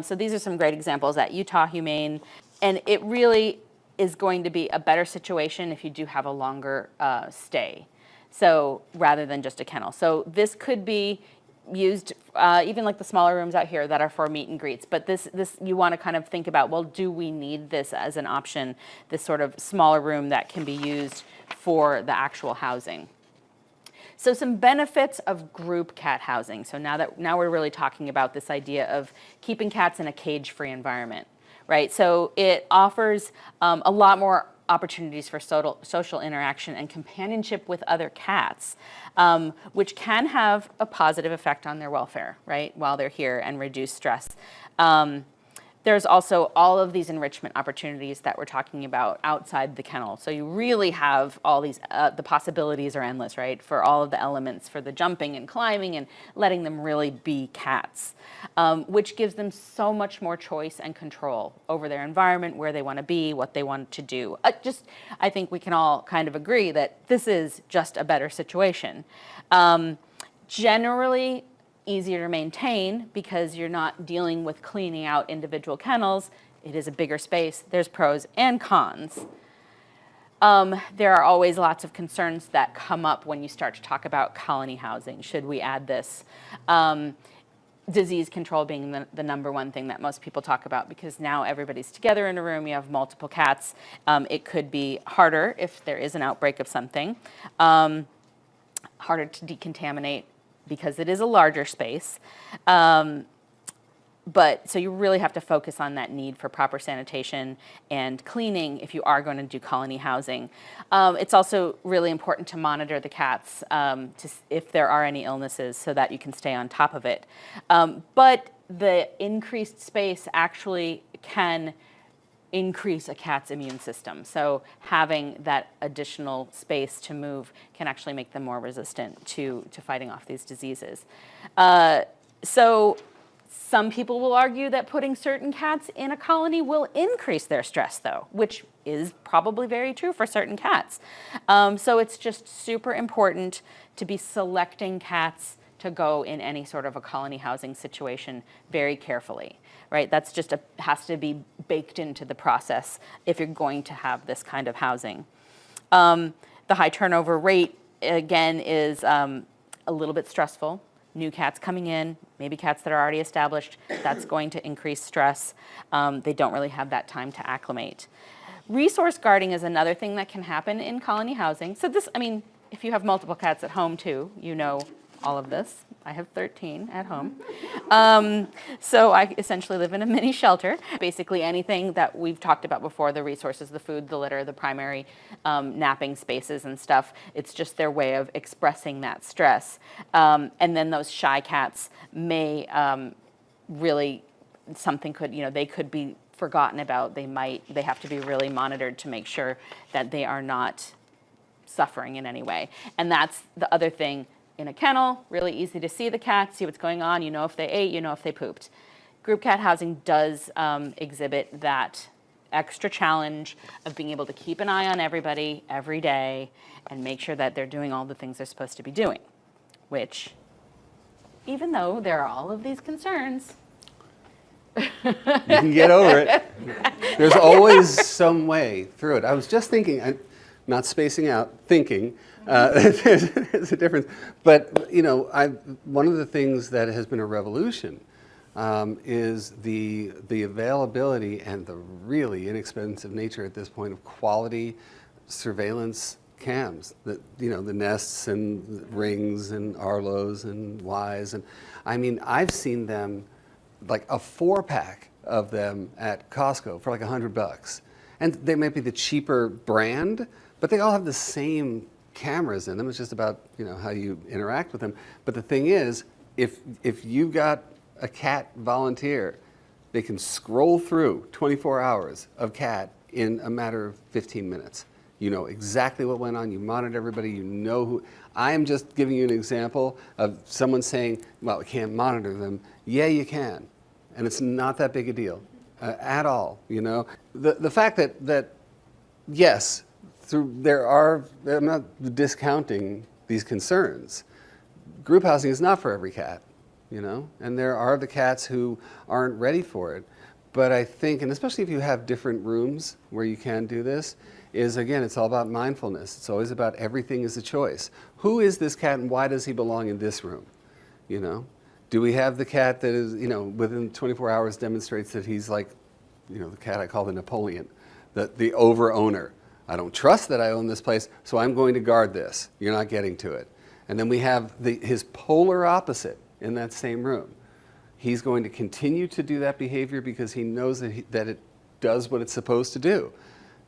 So these are some great examples at Utah Humane, and it really is going to be a better situation if you do have a longer stay. So rather than just a kennel. So this could be used, even like the smaller rooms out here that are for meet and greets. But this you want to kind of think about, well, do we need this as an option, this sort of smaller room that can be used for the actual housing? So some benefits of group cat housing. So now we're really talking about this idea of keeping cats in a cage-free environment, right? So it offers a lot more opportunities for social interaction and companionship with other cats, which can have a positive effect on their welfare, right, while they're here, and reduce stress. There's also all of these enrichment opportunities that we're talking about outside the kennel. So you really have all these, the possibilities are endless, right, for all of the elements, for the jumping and climbing and letting them really be cats, which gives them so much more choice and control over their environment, where they want to be, what they want to do. I think we can all kind of agree that this is just a better situation. Generally, easier to maintain because you're not dealing with cleaning out individual kennels. It is a bigger space. There's pros and cons. There are always lots of concerns that come up when you start to talk about colony housing. Should we add this? Disease control being the number one thing that most people talk about, because now everybody's together in a room, you have multiple cats. It could be harder if there is an outbreak of something, harder to decontaminate because it is a larger space. But so you really have to focus on that need for proper sanitation and cleaning if you are going to do colony housing. It's also really important to monitor the cats if there are any illnesses, so that you can stay on top of it. But the increased space actually can increase a cat's immune system. So having that additional space to move can actually make them more resistant to fighting off these diseases. So some people will argue that putting certain cats in a colony will increase their stress, though, which is probably very true for certain cats. So it's just super important to be selecting cats to go in any sort of a colony housing situation very carefully, right? That's just has to be baked into the process if you're going to have this kind of housing. The high turnover rate, again, is a little bit stressful. New cats coming in, maybe cats that are already established, that's going to increase stress. They don't really have that time to acclimate. Resource guarding is another thing that can happen in colony housing. So this, I mean, if you have multiple cats at home too, you know all of this. I have 13 at home. So I essentially live in a mini shelter. Basically anything that we've talked about before, the resources, the food, the litter, the primary napping spaces and stuff, it's just their way of expressing that stress. And then those shy cats may really, something could, they could be forgotten about. They have to be really monitored to make sure that they are not suffering in any way. And that's the other thing. In a kennel, really easy to see the cats, see what's going on. You know if they ate, you know if they pooped. Group cat housing does exhibit that extra challenge of being able to keep an eye on everybody every day and make sure that they're doing all the things they're supposed to be doing, which, even though there are all of these concerns, you can get over it. There's always some way through it. I was just thinking, not spacing out, thinking, there's a difference. But, one of the things that has been a revolution is the availability and the really inexpensive nature at this point of quality surveillance cams. The Nests and Rings and Arlos and Ys. And I mean, I've seen them, like a 4-pack of them at Costco for like $100. And they might be the cheaper brand, but they all have the same cameras in them. It's just about how you interact with them. But the thing is, if you've got a cat volunteer, they can scroll through 24 hours of cat in a matter of 15 minutes. You know exactly what went on. You monitor everybody. You know who. I am just giving you an example of someone saying, well, we can't monitor them. Yeah, you can. And it's not that big a deal at all, you know. The fact that yes, I'm not discounting these concerns. Group housing is not for every cat, you know, and there are the cats who aren't ready for it. But I think, and especially if you have different rooms where you can do this, is again, it's all about mindfulness. It's always about everything is a choice. Who is this cat and why does he belong in this room? You know, do we have the cat that is, you know, within 24 hours demonstrates that he's like, you know, the cat I call the Napoleon, the over-owner. I don't trust that I own this place, so I'm going to guard this. You're not getting to it. And then we have his polar opposite in that same room. He's going to continue to do that behavior because he knows that it does what it's supposed to do.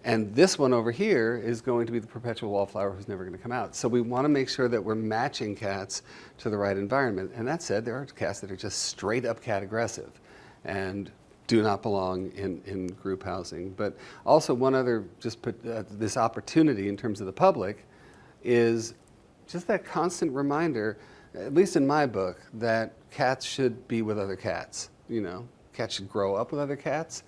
And this one over here is going to be the perpetual wallflower who's never going to come out. So we want to make sure that we're matching cats to the right environment. And that said, there are cats that are just straight up cat aggressive and do not belong in group housing. But also one other, this opportunity in terms of the public is just that constant reminder, at least in my book, that cats should be with other cats. You know, cats should grow up with other cats.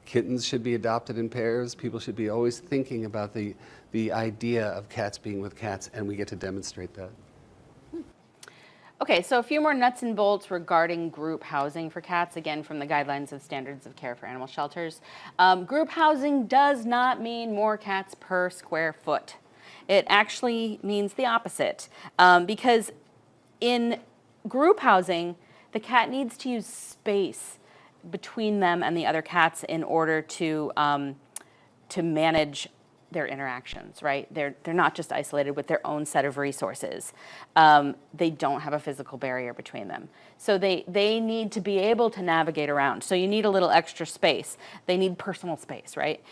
Kittens should be adopted in pairs. People should be always thinking about the idea of cats being with cats, and we get to demonstrate that. Okay, so a few more nuts and bolts regarding group housing for cats, again from the Guidelines of Standards of Care for Animal Shelters. Group housing does not mean more cats per square foot. It actually means the opposite, because in group housing, the cat needs to use space between them and the other cats in order to manage their interactions, right? They're not just isolated with their own set of resources. They don't have a physical barrier between them. So they need to be able to navigate around. So you need a little extra space. They need personal space, right?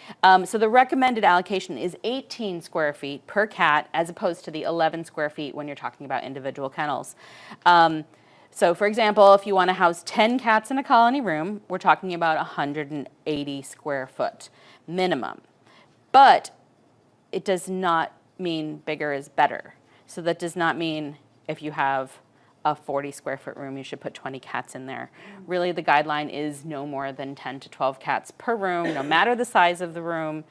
So the recommended allocation is 18 square feet per cat as opposed to the 11 square feet when you're talking about individual kennels. So for example, if you want to house 10 cats in a colony room, we're talking about 180 square foot minimum. But it does not mean bigger is better. So that does not mean if you have a 40 square foot room, you should put 20 cats in there. Really, the guideline is no more than 10 to 12 cats per room, no matter the size of the room.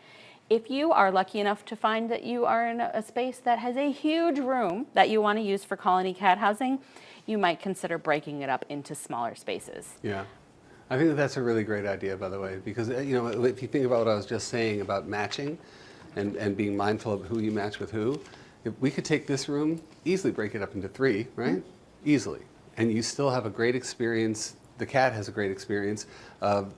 If you are lucky enough to find that you are in a space that has a huge room that you want to use for colony cat housing, you might consider breaking it up into smaller spaces. Yeah. I think that's a really great idea, by the way, because you know, if you think about what I was just saying about matching and being mindful of who you match with who, if we could take this room, easily break it up into 3, right? Mm-hmm. Easily. And you still have a great experience. The cat has a great experience of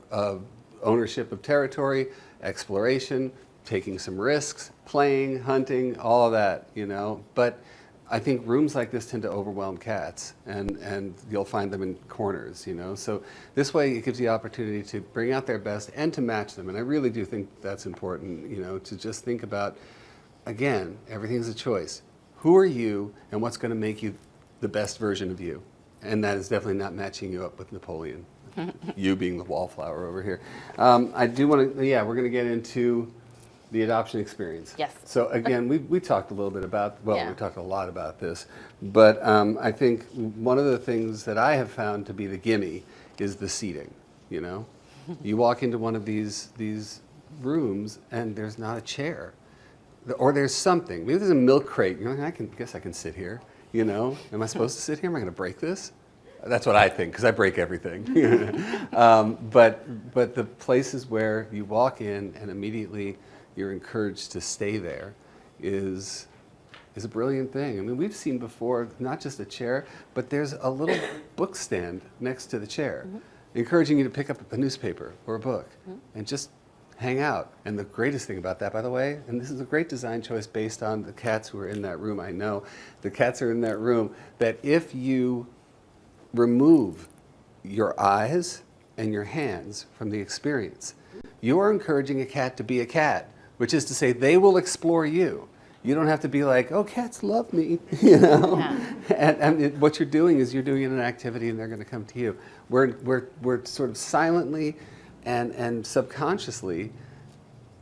ownership of territory, exploration, taking some risks, playing, hunting, all of that, you know. But I think rooms like this tend to overwhelm cats, and you'll find them in corners, you know. So this way it gives you the opportunity to bring out their best and to match them. And I really do think that's important, you know, to just think about, again, everything's a choice. Who are you and what's going to make you the best version of you? And that is definitely not matching you up with Napoleon, you being the wallflower over here. I do want to, yeah, we're going to get into the adoption experience. Yes. So again, we talked a little bit about, well, Yeah. we talked a lot about this, but I think one of the things that I have found to be the gimme is the seating, you know? You walk into one of these rooms and there's not a chair, or there's something. Maybe there's a milk crate. You're like, guess I can sit here, you know? Am I supposed to sit here? Am I going to break this? That's what I think, because I break everything. But the places where you walk in and immediately you're encouraged to stay there is a brilliant thing. I mean, we've seen before, not just a chair, but there's a little book stand next to the chair, encouraging you to pick up a newspaper or a book and just hang out. And the greatest thing about that, by the way, and this is a great design choice based on the cats who are in that room, I know, the cats are in that room, that if you remove your eyes and your hands from the experience, you are encouraging a cat to be a cat, which is to say they will explore you. You don't have to be like, oh, cats love me, you know? Yeah. And what you're doing is you're doing an activity and they're going to come to you. We're sort of silently and subconsciously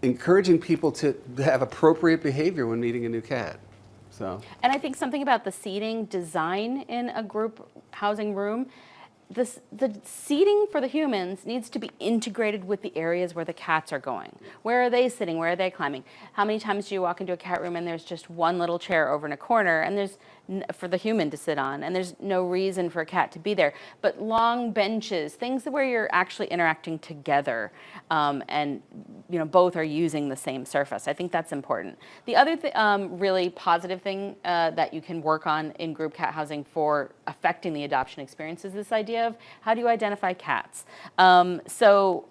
encouraging people to have appropriate behavior when meeting a new cat. So. And I think something about the seating design in a group housing room the seating for the humans needs to be integrated with the areas where the cats are going. Where are they sitting? Where are they climbing? How many times do you walk into a cat room and there's just one little chair over in a corner and there's for the human to sit on, and there's no reason for a cat to be there? But long benches, things where you're actually interacting together, and both are using the same surface. I think that's important. The other really positive thing that you can work on in group cat housing for affecting the adoption experience is this idea of how do you identify cats. So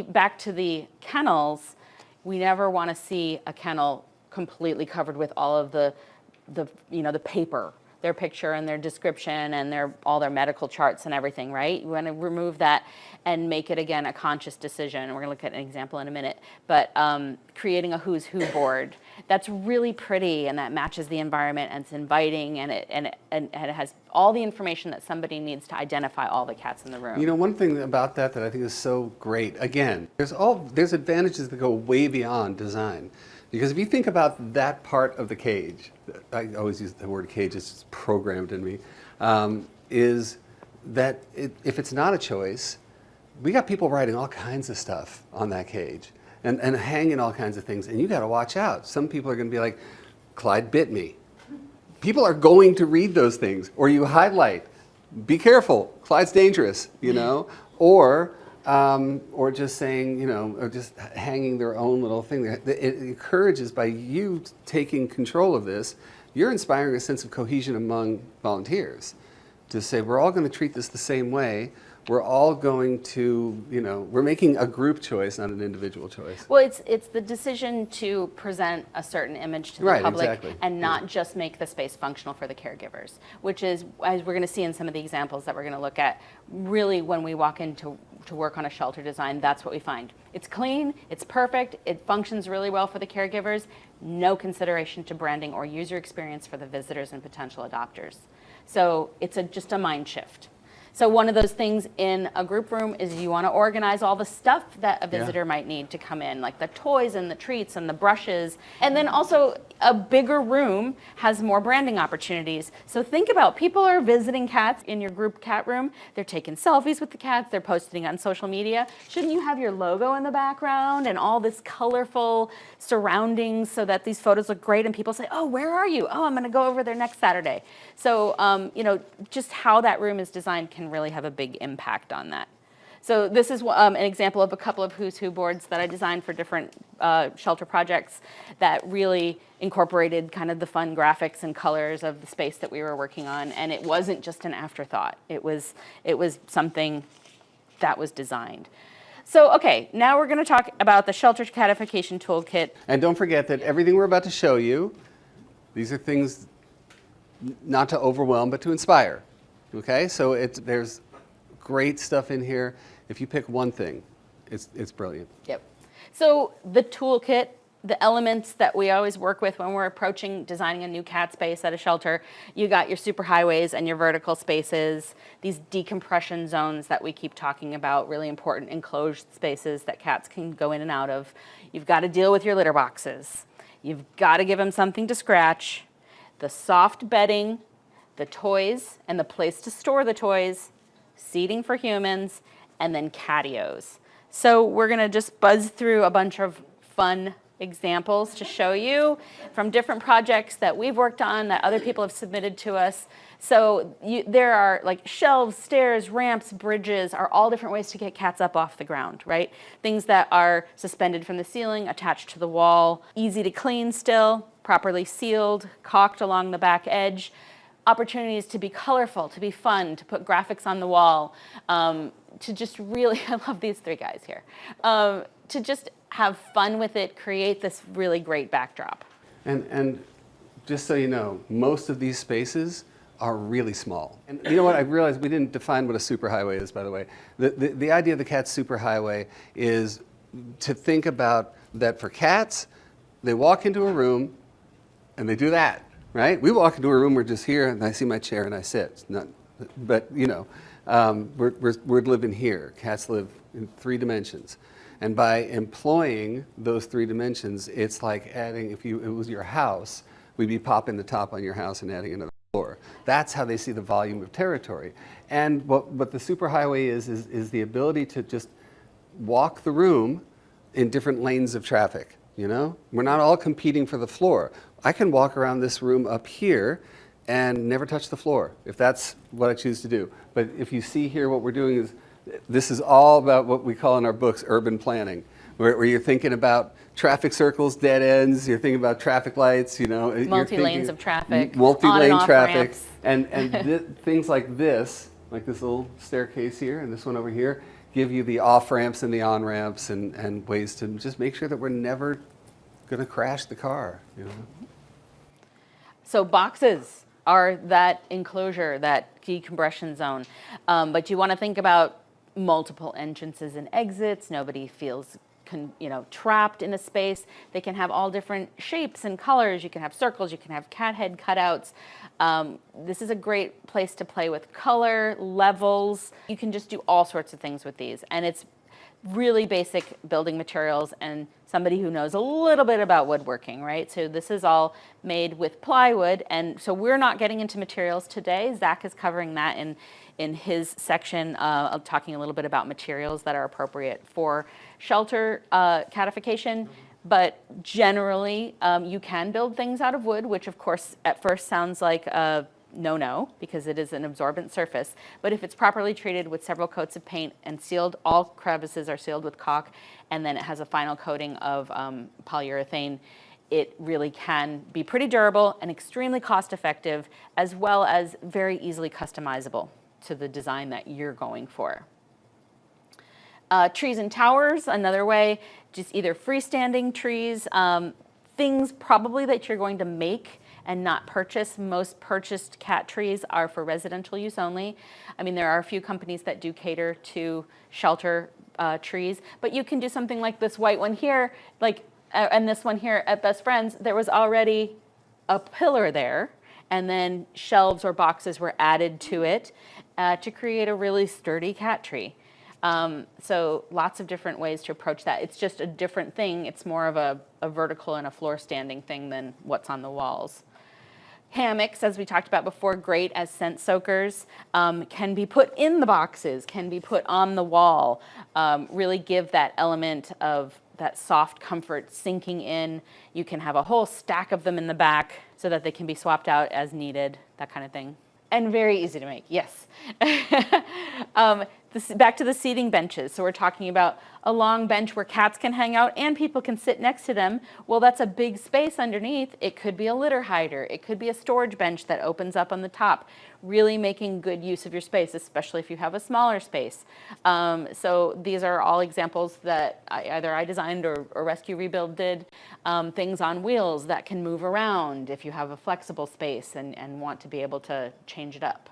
back to the kennels, we never want to see a kennel completely covered with all of the paper, their picture and their description and all their medical charts and everything, right? You want to remove that and make it, again, a conscious decision. We're going to look at an example in a minute. But creating a who's who board, that's really pretty, and that matches the environment, and it's inviting, and it has all the information that somebody needs to identify all the cats in the room. One thing about that I think is so great, again, there's advantages that go way beyond design. Because if you think about that part of the cage, I always use the word cage, it's just programmed in me, is that if it's not a choice, we got people writing all kinds of stuff on that cage and hanging all kinds of things, and you got to watch out. Some people are going to be like, Clyde bit me. People are going to read those things, or you highlight, be careful, Clyde's dangerous, or just saying, or just hanging their own little thing. It encourages, by you taking control of this, you're inspiring a sense of cohesion among volunteers to say, we're all going to treat this the same way. We're all going to, we're making a group choice, not an individual choice. Well, it's the decision to present a certain image to the public, exactly. And not just make the space functional for the caregivers, which is, as we're going to see in some of the examples that we're going to look at, really when we walk into work on a shelter design, that's what we find. It's clean, it's perfect, it functions really well for the caregivers, no consideration to branding or user experience for the visitors and potential adopters. So it's just a mind shift. So one of those things in a group room is you want to organize all the stuff that a visitor might need to come in, like the toys and the treats and the brushes. And then also a bigger room has more branding opportunities. So think about, people are visiting cats in your group cat room. They're taking selfies with the cats. They're posting on social media. Shouldn't you have your logo in the background and all this colorful surroundings so that these photos look great and people say, oh, where are you? Oh, I'm going to go over there next Saturday. So, just how that room is designed can really have a big impact on that. So this is an example of a couple of who's who boards that I designed for different shelter projects that really incorporated kind of the fun graphics and colors of the space that we were working on. And it wasn't just an afterthought. It was something that was designed. So, okay, now we're going to talk about the Shelter Catification Toolkit. And don't forget that everything we're about to show you, these are things not to overwhelm, but to inspire. Okay, so there's great stuff in here. If you pick one thing, it's brilliant. Yep. So the toolkit, the elements that we always work with when we're approaching designing a new cat space at a shelter, you got your superhighways and your vertical spaces, these decompression zones that we keep talking about, really important enclosed spaces that cats can go in and out of. You've got to deal with your litter boxes. You've got to give them something to scratch. The soft bedding, the toys and the place to store the toys, seating for humans, and then catios. So we're going to just buzz through a bunch of fun examples to show you from different projects that we've worked on that other people have submitted to us. So there are like shelves, stairs, ramps, bridges are all different ways to get cats up off the ground, right? Things that are suspended from the ceiling, attached to the wall, easy to clean still, properly sealed, caulked along the back edge. Opportunities to be colorful, to be fun, to put graphics on the wall, to just really, I love these three guys here, to just have fun with it, create this really great backdrop. And just so you know, most of these spaces are really small. And you know what, I realized we didn't define what a superhighway is, by the way. The idea of the cat superhighway is to think about that for cats, they walk into a room and they do that. Right? We walk into a room, we're just here, and I see my chair and I sit. But we're living here. Cats live in 3 dimensions. And by employing those 3 dimensions, it's like adding, if it was your house, we'd be popping the top on your house and adding another floor. That's how they see the volume of territory. And what the superhighway is the ability to just walk the room in different lanes of traffic, you know? We're not all competing for the floor. I can walk around this room up here and never touch the floor, if that's what I choose to do. But if you see here, what we're doing is, this is all about what we call in our books urban planning, where you're thinking about traffic circles, dead ends, you're thinking about traffic lights, you know. Multi-lanes of traffic, multi-lane on and off traffic, ramps. and things like this little staircase here and this one over here, give you the off-ramps and the on-ramps and ways to just make sure that we're never going to crash the car, you know. So boxes are that enclosure, that decompression zone. But you want to think about multiple entrances and exits. Nobody feels trapped in a space. They can have all different shapes and colors. You can have circles, you can have cat head cutouts. This is a great place to play with color, levels. You can just do all sorts of things with these. And it's really basic building materials and somebody who knows a little bit about woodworking, right? So this is all made with plywood. And so we're not getting into materials today. Zach is covering that in his section, talking a little bit about materials that are appropriate for shelter catification. But generally, you can build things out of wood, which of course at first sounds like a no, because it is an absorbent surface. But if it's properly treated with several coats of paint and sealed, all crevices are sealed with caulk, and then it has a final coating of polyurethane, it really can be pretty durable and extremely cost effective, as well as very easily customizable to the design that you're going for. Trees and towers, another way, just either freestanding trees, things probably that you're going to make and not purchase. Most purchased cat trees are for residential use only. I mean, there are a few companies that do cater to shelter trees, but you can do something like this white one here, and this one here at Best Friends. There was already a pillar there, and then shelves or boxes were added to it to create a really sturdy cat tree. So lots of different ways to approach that. It's just a different thing. It's more of a vertical and a floor standing thing than what's on the walls. Hammocks, as we talked about before, great as scent soakers, can be put in the boxes, can be put on the wall, really give that element of that soft comfort sinking in. You can have a whole stack of them in the back so that they can be swapped out as needed, that kind of thing. And very easy to make, yes. Back to the seating benches. So we're talking about a long bench where cats can hang out and people can sit next to them. Well, that's a big space underneath. It could be a litter hider. It could be a storage bench that opens up on the top, really making good use of your space, especially if you have a smaller space. So these are all examples that either I designed or Rescue Rebuild did. Things on wheels that can move around if you have a flexible space and want to be able to change it up.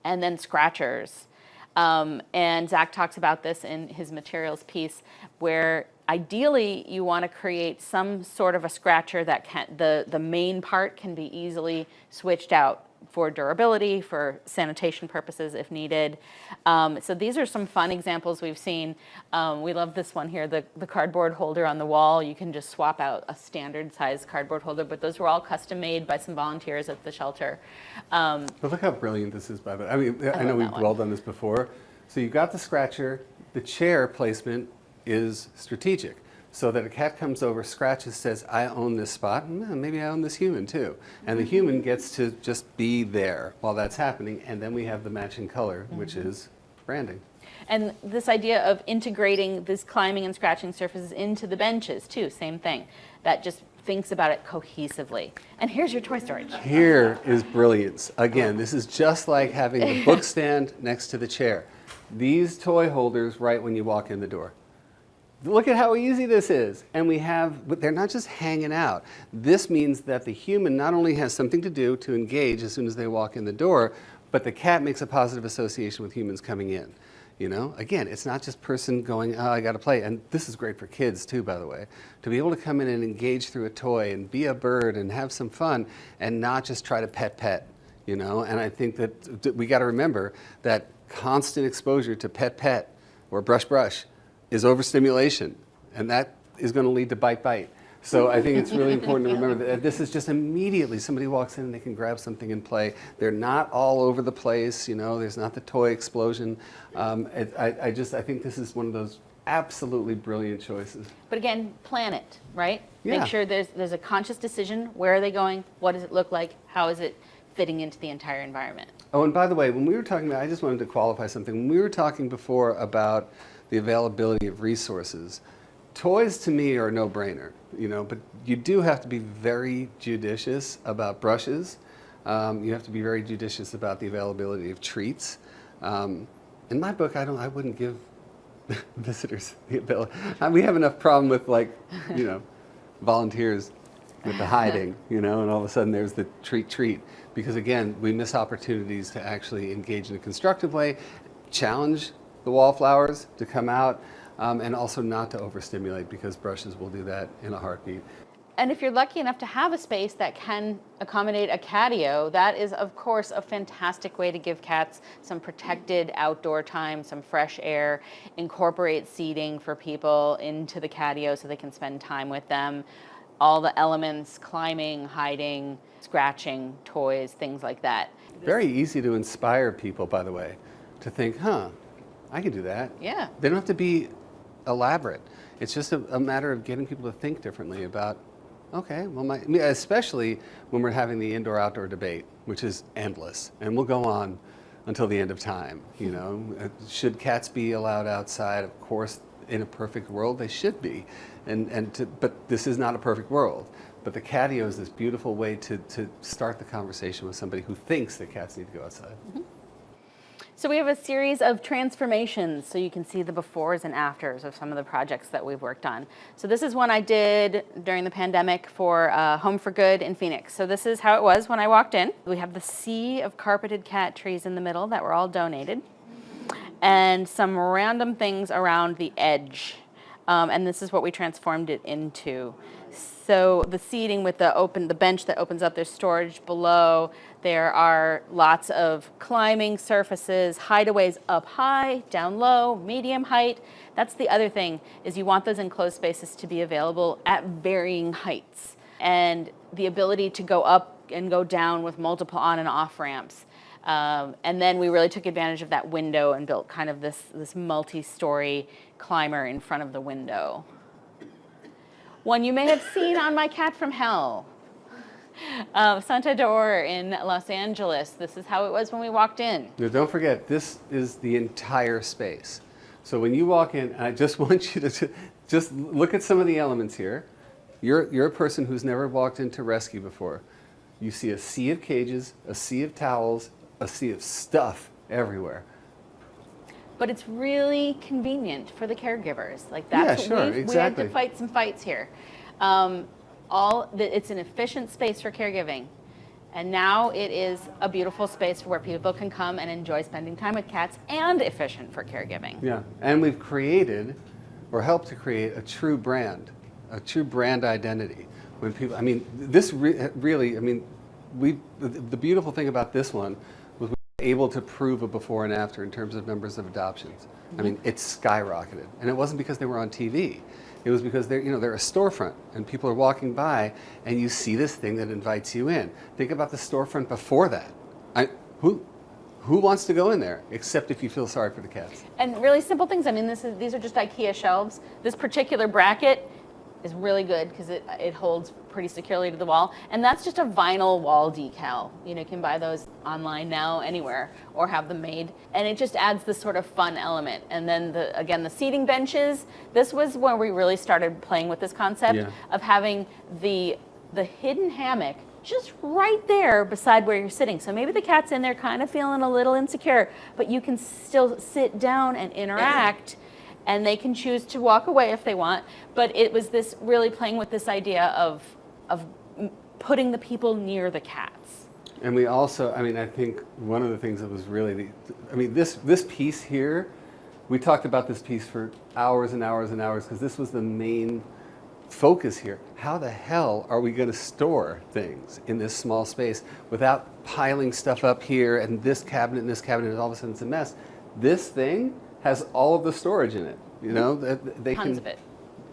And then scratchers. And Zach talks about this in his materials piece, where ideally you want to create some sort of a scratcher that the main part can be easily switched out for durability, for sanitation purposes if needed. So these are some fun examples we've seen. We love this one here, the cardboard holder on the wall. You can just swap out a standard size cardboard holder, but those were all custom made by some volunteers at the shelter. But look how brilliant this is, by the way. I mean, I know we've dwelled on this before. So you've got the scratcher, the chair placement is strategic. So that a cat comes over, scratches, says, I own this spot, and maybe I own this human too. And the human gets to just be there while that's happening, and then we have the matching color, which is branding. And this idea of integrating this climbing and scratching surfaces into the benches too, same thing. That just thinks about it cohesively. And here's your toy storage. Here is brilliance. Again, this is just like having the book stand next to the chair. These toy holders right when you walk in the door. Look at how easy this is. And but they're not just hanging out. This means that the human not only has something to do to engage as soon as they walk in the door, but the cat makes a positive association with humans coming in. You know, again, it's not just person going, oh, I got to play. And this is great for kids too, by the way, to be able to come in and engage through a toy and be a bird and have some fun and not just try to pet, you know. And I think that we got to remember that constant exposure to pet or brush is overstimulation, and that is going to lead to bite. So I think it's really important to remember that this is just immediately somebody walks in and they can grab something and play. They're not all over the place, there's not the toy explosion. I think this is one of those absolutely brilliant choices. But again, plan it, right? Yeah. Make sure there's a conscious decision. Where are they going? What does it look like? How is it fitting into the entire environment? Oh, and by the way, when we were talking about, I just wanted to qualify something. When we were talking before about the availability of resources, toys to me are a no-brainer, but you do have to be very judicious about brushes. You have to be very judicious about the availability of treats. In my book, I wouldn't give visitors the ability. We have enough problem with volunteers with the hiding, and all of a sudden there's the treat. Because again, we miss opportunities to actually engage in a constructive way, challenge the wallflowers to come out, and also not to overstimulate, because brushes will do that in a heartbeat. And if you're lucky enough to have a space that can accommodate a catio, that is, of course, a fantastic way to give cats some protected outdoor time, some fresh air, incorporate seating for people into the catio so they can spend time with them. All the elements, climbing, hiding, scratching, toys, things like that. Very easy to inspire people, by the way, to think, I can do that. Yeah. They don't have to be elaborate. It's just a matter of getting people to think differently about, okay, well, especially when we're having the indoor-outdoor debate, which is endless, and will go on until the end of time. Should cats be allowed outside? Of course, in a perfect world, they should be, but this is not a perfect world. But the catio is this beautiful way to start the conversation with somebody who thinks that cats need to go outside. Mm-hmm. So we have a series of transformations, so you can see the befores and afters of some of the projects that we've worked on. So this is one I did during the pandemic for Home for Good in Phoenix. So this is how it was when I walked in. We have the sea of carpeted cat trees in the middle that were all donated, and some random things around the edge. And this is what we transformed it into. So the seating with the bench that opens up, there's storage below. There are lots of climbing surfaces, hideaways up high, down low, medium height. That's the other thing, is you want those enclosed spaces to be available at varying heights. And the ability to go up and go down with multiple on and off ramps. And then we really took advantage of that window and built kind of this multi-story climber in front of the window. One you may have seen on My Cat from Hell, Santador in Los Angeles. This is how it was when we walked in. Now, don't forget, this is the entire space. So when you walk in, I just want you to just look at some of the elements here. You're a person who's never walked into rescue before. You see a sea of cages, a sea of towels, a sea of stuff everywhere. But it's really convenient for the caregivers. Like that's yeah, sure, we had to fight some fights here. It's an efficient space for caregiving. And now it is a beautiful space where people can come and enjoy spending time with cats, and efficient for caregiving. Yeah, and we've created, or helped to create, a true brand identity. When people, this really, the beautiful thing about this one was we were able to prove a before and after in terms of numbers of adoptions. Mm-hmm. It skyrocketed, and it wasn't because they were on TV. It was because they're a storefront, and people are walking by, and you see this thing that invites you in. Think about the storefront before that. Who wants to go in there, except if you feel sorry for the cats? And really simple things. These are just IKEA shelves. This particular bracket is really good because it holds pretty securely to the wall, and that's just a vinyl wall decal. You can buy those online now anywhere, or have them made, and it just adds this sort of fun element. And then the seating benches. This was where we really started playing with this concept of having the hidden hammock just right there beside where you're sitting. So maybe the cat's in there kind of feeling a little insecure, but you can still sit down and interact. And they can choose to walk away if they want. But it was this really playing with this idea of putting the people near the cats. And we also, I think one of the things that was really, this piece here, we talked about this piece for hours and hours and hours, because this was the main focus here. How the hell are we going to store things in this small space without piling stuff up here and this cabinet and all of a sudden it's a mess? This thing has all of the storage in it. Tons of it.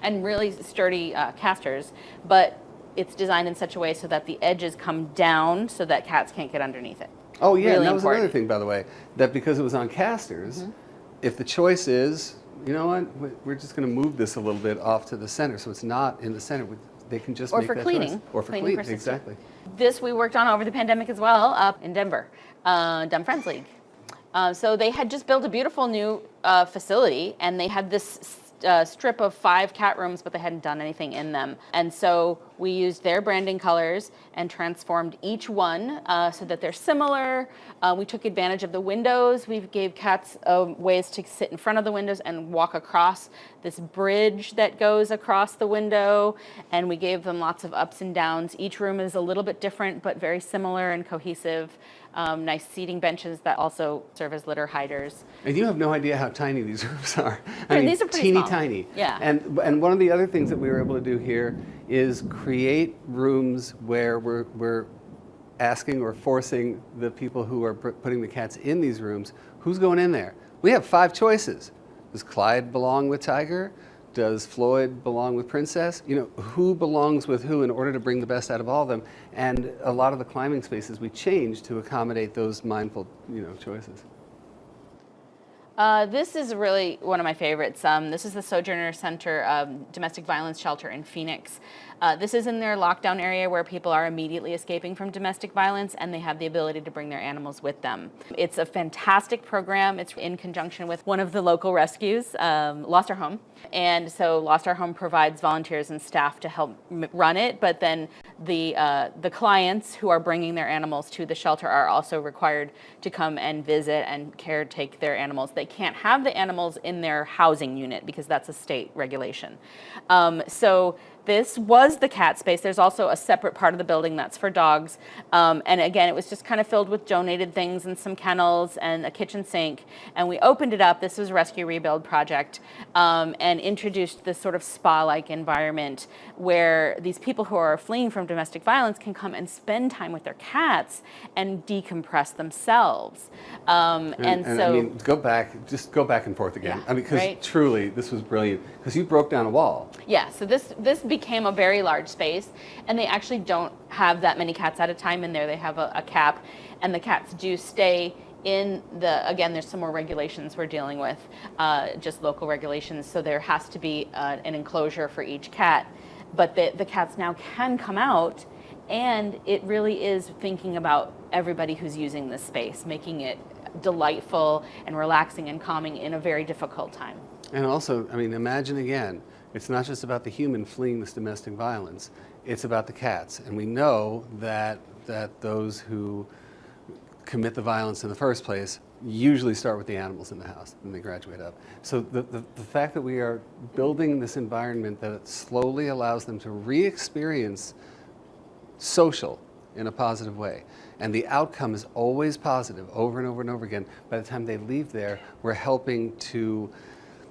and really sturdy casters, but it's designed in such a way so that the edges come down so that cats can't get underneath it. Oh yeah, Really and that was important. another thing, by the way, that because it was on casters, if the choice is, you know what, we're just going to move this a little bit off to the center, so it's not in the center, they can just Or make for that cleaning. choice. Or for Cleaning cleaning, persistent. exactly. This we worked on over the pandemic as well up in Denver, Dumb Friends League. So they had just built a beautiful new facility, and they had this strip of 5 cat rooms, but they hadn't done anything in them. And so we used their branding colors and transformed each one so that they're similar. We took advantage of the windows. We gave cats ways to sit in front of the windows and walk across this bridge that goes across the window. And we gave them lots of ups and downs. Each room is a little bit different, but very similar and cohesive. Nice seating benches that also serve as litter hiders. And you have no idea how tiny these rooms are. These are pretty teeny small. tiny. Yeah. And one of the other things that we were able to do here is create rooms where we're asking or forcing the people who are putting the cats in these rooms, who's going in there? We have 5 choices. Does Clyde belong with Tiger? Does Floyd belong with Princess? You know, who belongs with who in order to bring the best out of all of them? And a lot of the climbing spaces we changed to accommodate those mindful, choices. This is really one of my favorites. This is the Sojourner Center Domestic Violence Shelter in Phoenix. This is in their lockdown area where people are immediately escaping from domestic violence, and they have the ability to bring their animals with them. It's a fantastic program. It's in conjunction with one of the local rescues, Lost Our Home. And so Lost Our Home provides volunteers and staff to help run it, but then the clients who are bringing their animals to the shelter are also required to come and visit and caretake their animals. They can't have the animals in their housing unit because that's a state regulation. So this was the cat space. There's also a separate part of the building that's for dogs. And again, it was just kind of filled with donated things and some kennels and a kitchen sink. And we opened it up. This was a rescue rebuild project, and introduced this sort of spa-like environment where these people who are fleeing from domestic violence can come and spend time with their cats and decompress themselves. And so, I mean, just go back and forth again. Yeah, I mean, because right? truly, this was brilliant. Because you broke down a wall. yeah, so this became a very large space, and they actually don't have that many cats at a time in there. They have a cap, and the cats do stay in again, there's some more regulations we're dealing with, just local regulations, so there has to be an enclosure for each cat. But the cats now can come out, and it really is thinking about everybody who's using this space, making it delightful and relaxing and calming in a very difficult time. And also, I mean, imagine again, it's not just about the human fleeing this domestic violence, it's about the cats. And we know that those who commit the violence in the first place usually start with the animals in the house and they graduate up. So the fact that we are building this environment that slowly allows them to re-experience social in a positive way. And the outcome is always positive over and over and over again. By the time they leave there, we're helping to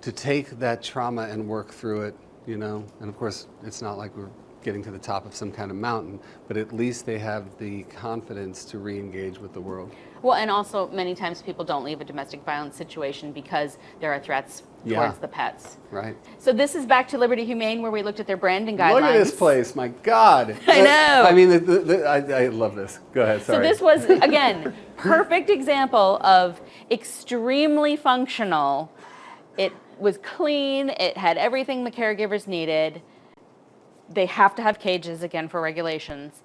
take that trauma and work through it, And of course, it's not like we're getting to the top of some kind of mountain, but at least they have the confidence to re-engage with the world. Well, and also many times people don't leave a domestic violence situation because there are threats towards the pets. Right. So this is back to Liberty Humane, where we looked at their branding guidelines. Look at this place, my God. I know. I mean, I love this. Go ahead, sorry. So this was, again, perfect example of extremely functional. It was clean. It had everything the caregivers needed. They have to have cages, again, for regulations.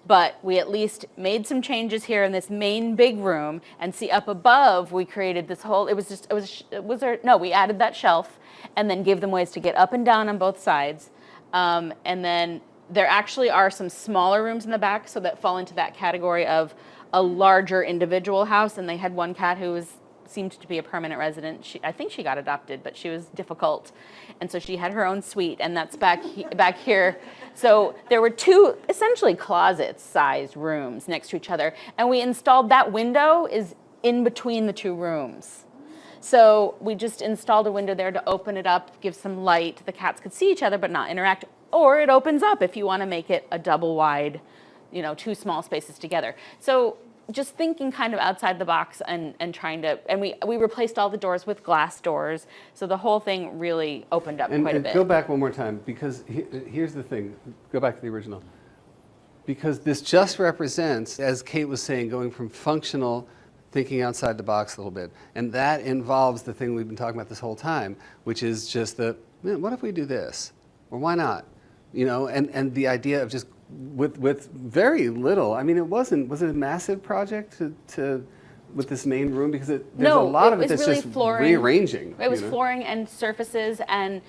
But we at least made some changes here in this main big room, and see up above we created this whole, we added that shelf and then gave them ways to get up and down on both sides. And then there actually are some smaller rooms in the back so that fall into that category of a larger individual house, and they had one cat who seemed to be a permanent resident. I think she got adopted, but she was difficult. And so she had her own suite, and that's back here. So there were 2 essentially closet-sized rooms next to each other, and we installed that window is in between the 2 rooms. So we just installed a window there to open it up, give some light. The cats could see each other but not interact. Or it opens up if you want to make it a double wide, 2 small spaces together. So just thinking kind of outside the box and trying to, and we replaced all the doors with glass doors, so the whole thing really opened up quite a bit. Go back one more time, because here's the thing. Go back to the original. Because this just represents, as Kate was saying, going from functional, thinking outside the box a little bit. And that involves the thing we've been talking about this whole time, which is just man, what if we do this? Or why not? You know, and the idea of just with very little. I mean, was it a massive project with this main room? Because there's a lot of it that's really just flooring. rearranging. It was flooring and surfaces and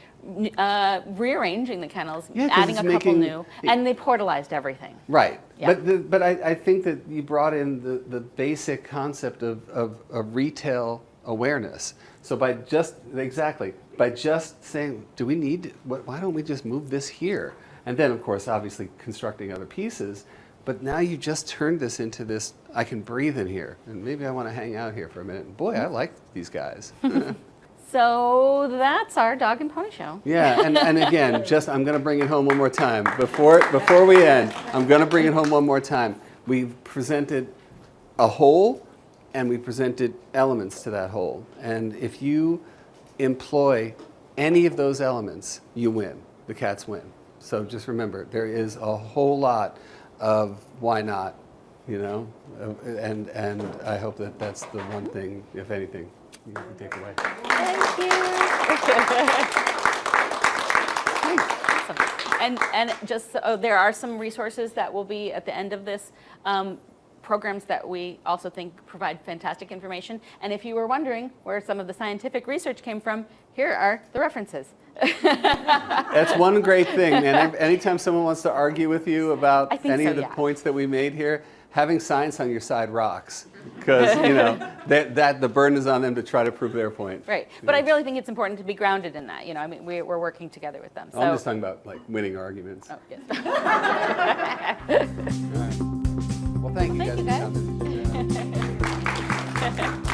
rearranging the kennels, Yeah, 'cause adding it's a couple making- new, and they portalized everything. Right. Yeah. But I think that you brought in the basic concept of retail awareness. So by just saying, do we need, why don't we just move this here? And then, of course, obviously constructing other pieces. But now you just turned this into this, I can breathe in here. And maybe I want to hang out here for a minute. And boy, I like these guys. So that's our dog and pony show. Yeah, and again, I'm going to bring it home one more time. Before we end, I'm going to bring it home one more time. We've presented a whole, and we presented elements to that whole. And if you employ any of those elements, you win. The cats win. So just remember, there is a whole lot of why not, you know? And I hope that that's the one thing, if anything, you can take away. Thank you. Awesome. And just there are some resources that will be at the end of this. Programs that we also think provide fantastic information. And if you were wondering where some of the scientific research came from, here are the references. That's one great thing, man. Anytime someone wants to argue with you about any of the yeah. points that we made here, having science on your side rocks. Because, you know, that the burden is on them to try to prove their point. Right. But I really think it's important to be grounded in that. You know, I mean, we're working together with them. So. I'm just talking about, like, winning arguments. Oh, yes. All right. Well, thank you guys for coming.